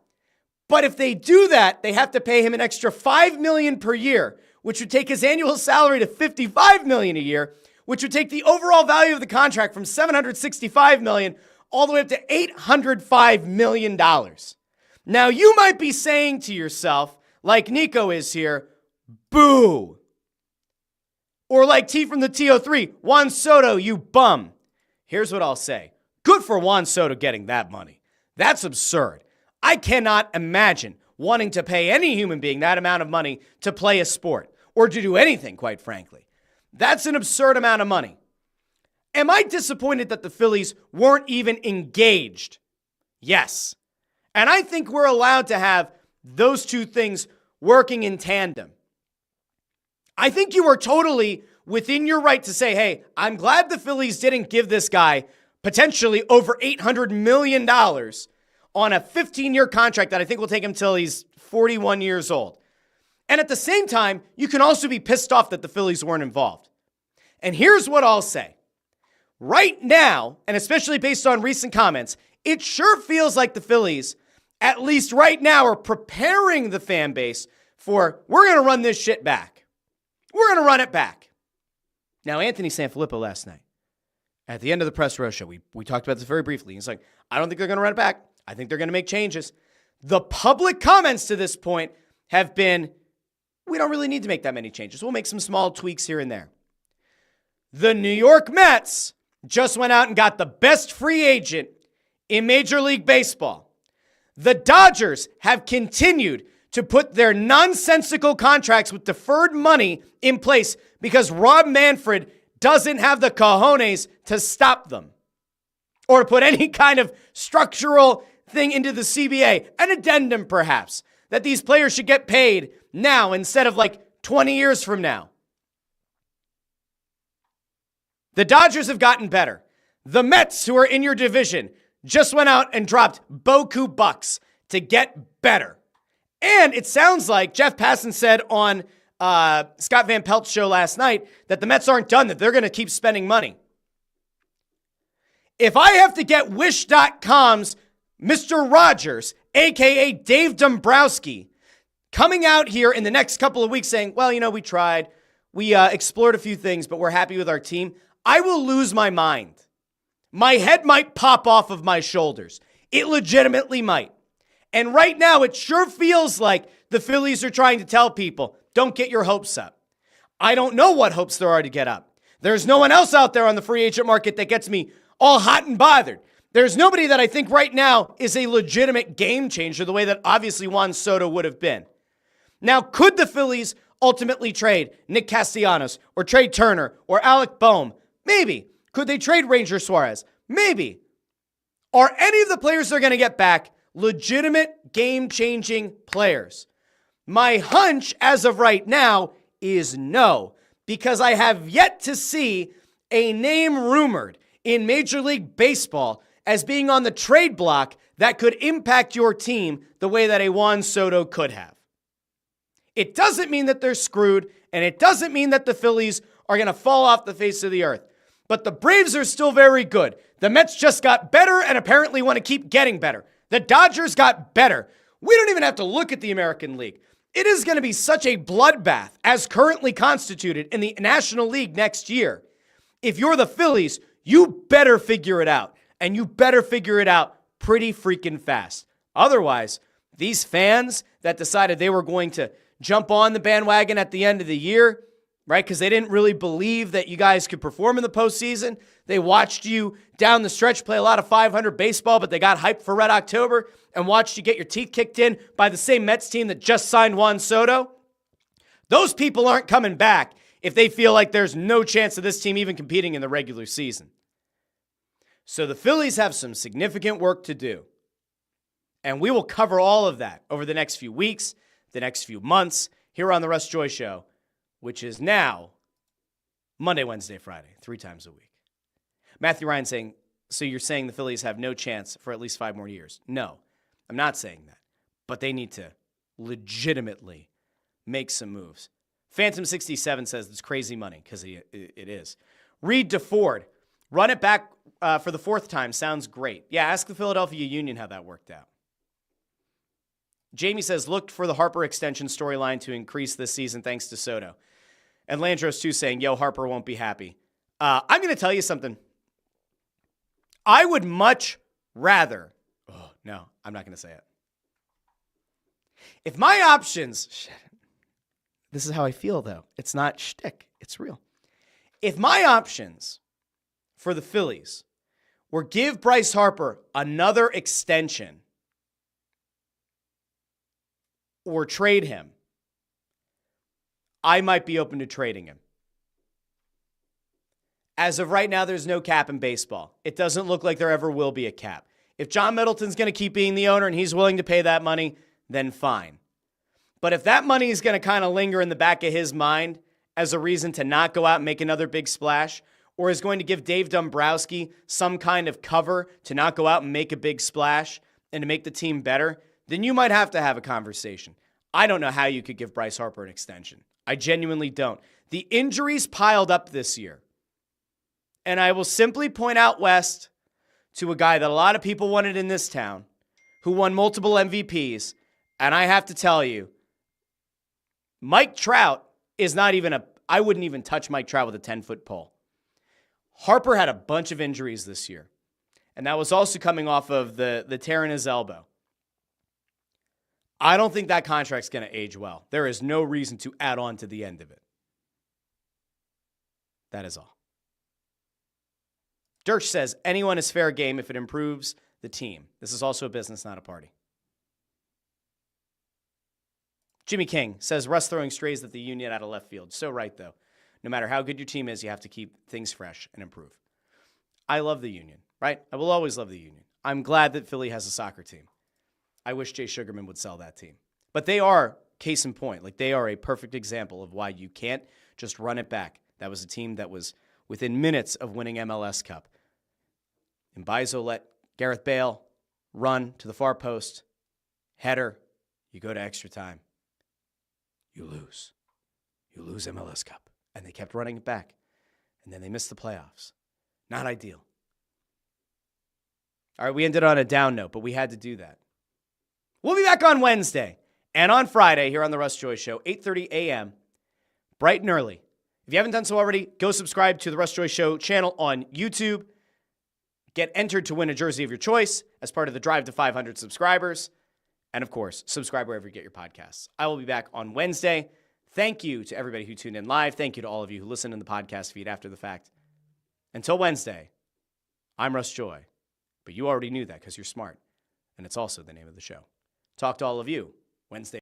But if they do that, they have to pay him an extra $5 million per year, which would take his annual salary to $55 million a year, which would take the overall value of the contract from $765 million all the way up to $805 million. Now, you might be saying to yourself, like Nico is here, boo. Or like T from the TO3, Juan Soto, you bum. Here's what I'll say. Good for Juan Soto getting that money. That's absurd. I cannot imagine wanting to pay any human being that amount of money to play a sport or to do anything, quite frankly. That's an absurd amount of money. Am I disappointed that the Phillies weren't even engaged? Yes. And I think we're allowed to have those two things working in tandem. I think you are totally within your right to say, hey, I'm glad the Phillies didn't give this guy potentially over $800 million on a 15-year contract that I think will take him till he's 41 years old. And at the same time, you can also be pissed off that the Phillies weren't involved. And here's what I'll say. Right now, and especially based on recent comments, it sure feels like the Phillies, at least right now, are preparing the fan base for, we're going to run this shit back. We're going to run it back. Now, Anthony Sanfilippo last night, at the end of the press row show, we talked about this very briefly. He's like, I don't think they're going to run it back. I think they're going to make changes. The public comments to this point have been, we don't really need to make that many changes. We'll make some small tweaks here and there. The New York Mets just went out and got the best free agent in Major League Baseball. The Dodgers have continued to put their nonsensical contracts with deferred money in place because Rob Manfred doesn't have the cojones to stop them or to put any kind of structural thing into the CBA, an addendum perhaps, that these players should get paid now instead of like 20 years from now. The Dodgers have gotten better. The Mets, who are in your division, just went out and dropped boku bucks to get better. And it sounds like Jeff Passan said on Scott Van Pelt's show last night that the Mets aren't done, that they're going to keep spending money. If I have to get Wish.com's Mr. Rogers, a.k.a. Dave Dombrowski, coming out here in the next couple of weeks saying, well, we tried. We explored a few things, but we're happy with our team. I will lose my mind. My head might pop off of my shoulders. It legitimately might. And right now, it sure feels like the Phillies are trying to tell people, don't get your hopes up. I don't know what hopes there are to get up. There's no one else out there on the free agent market that gets me all hot and bothered. There's nobody that I think right now is a legitimate game changer the way that obviously Juan Soto would have been. Now, could the Phillies ultimately trade Nick Castellanos or trade Turner or Alec Bohm? Maybe. Could they trade Ranger Suarez? Maybe. Are any of the players they're going to get back legitimate game-changing players? My hunch as of right now is no, because I have yet to see a name rumored in Major League Baseball as being on the trade block that could impact your team the way that a Juan Soto could have. It doesn't mean that they're screwed, and it doesn't mean that the Phillies are going to fall off the face of the earth. But the Braves are still very good. The Mets just got better and apparently want to keep getting better. The Dodgers got better. We don't even have to look at the American League. It is going to be such a bloodbath as currently constituted in the National League next year. If you're the Phillies, you better figure it out. And you better figure it out pretty freaking fast. Otherwise, these fans that decided they were going to jump on the bandwagon at the end of the year, right? Because they didn't really believe that you guys could perform in the postseason. They watched you down the stretch play a lot of 500 baseball, but they got hyped for Red October and watched you get your teeth kicked in by the same Mets team that just signed Juan Soto. Those people aren't coming back if they feel like there's no chance of this team even competing in the regular season. So the Phillies have some significant work to do. And we will cover all of that over the next few weeks, the next few months, here on the Russ Joy Show, which is now Monday, Wednesday, Friday, 3 times a week. Matthew Ryan saying, so you're saying the Phillies have no chance for at least 5 more years? No, I'm not saying that. But they need to legitimately make some moves. Phantom67 says it's crazy money, because it is. Reed DeFord, run it back for the 4th time. Sounds great. Yeah, ask the Philadelphia Union how that worked out. Jamie says, looked for the Harper extension storyline to increase this season thanks to Soto. And Landros, too, saying, yo, Harper won't be happy. I'm going to tell you something. I would much rather... Oh, no, I'm not going to say it. If my options... Shit. This is how I feel, though. It's not shtick. It's real. If my options for the Phillies were give Bryce Harper another extension or trade him, I might be open to trading him. As of right now, there's no cap in baseball. It doesn't look like there ever will be a cap. If John Middleton's going to keep being the owner and he's willing to pay that money, then fine. But if that money is going to kind of linger in the back of his mind as a reason to not go out and make another big splash, or is going to give Dave Dombrowski some kind of cover to not go out and make a big splash and to make the team better, then you might have to have a conversation. I don't know how you could give Bryce Harper an extension. I genuinely don't. The injuries piled up this year. And I will simply point out west to a guy that a lot of people wanted in this town who won multiple MVPs. And I have to tell you, Mike Trout is not even I wouldn't even touch Mike Trout with a 10-foot pole. Harper had a bunch of injuries this year. And that was also coming off of the tear in his elbow. I don't think that contract's going to age well. There is no reason to add on to the end of it. That is all. Dirch says, anyone is fair game if it improves the team. This is also a business, not a party. Jimmy King says, Russ throwing strays at the Union out of left field. So right, though. No matter how good your team is, you have to keep things fresh and improve. I love the Union, right? I will always love the Union. I'm glad that Philly has a soccer team. I wish Jay Sugarman would sell that team. But they are, case in point, like they are a perfect example of why you can't just run it back. That was a team that was within minutes of winning MLS Cup. Mbaizo let Gareth Bale run to the far post. Header. You go to extra time. You lose. You lose MLS Cup. And they kept running it back. And then they missed the playoffs. Not ideal. All right, we ended on a down note, but we had to do that. We'll be back on Wednesday and on Friday here on the Russ Joy Show, 8:30 a.m., bright and early. If you haven't done so already, go subscribe to the Russ Joy Show channel on YouTube. Get entered to win a jersey of your choice as part of the drive to 500 subscribers. And, of course, subscribe wherever you get your podcasts. I will be back on Wednesday. Thank you to everybody who tuned in live. Thank you to all of you who listen in the podcast feed after the fact. Until Wednesday, I'm Russ Joy. But you already knew that because you're smart. And it's also the name of the show. Talk to all of you Wednesday.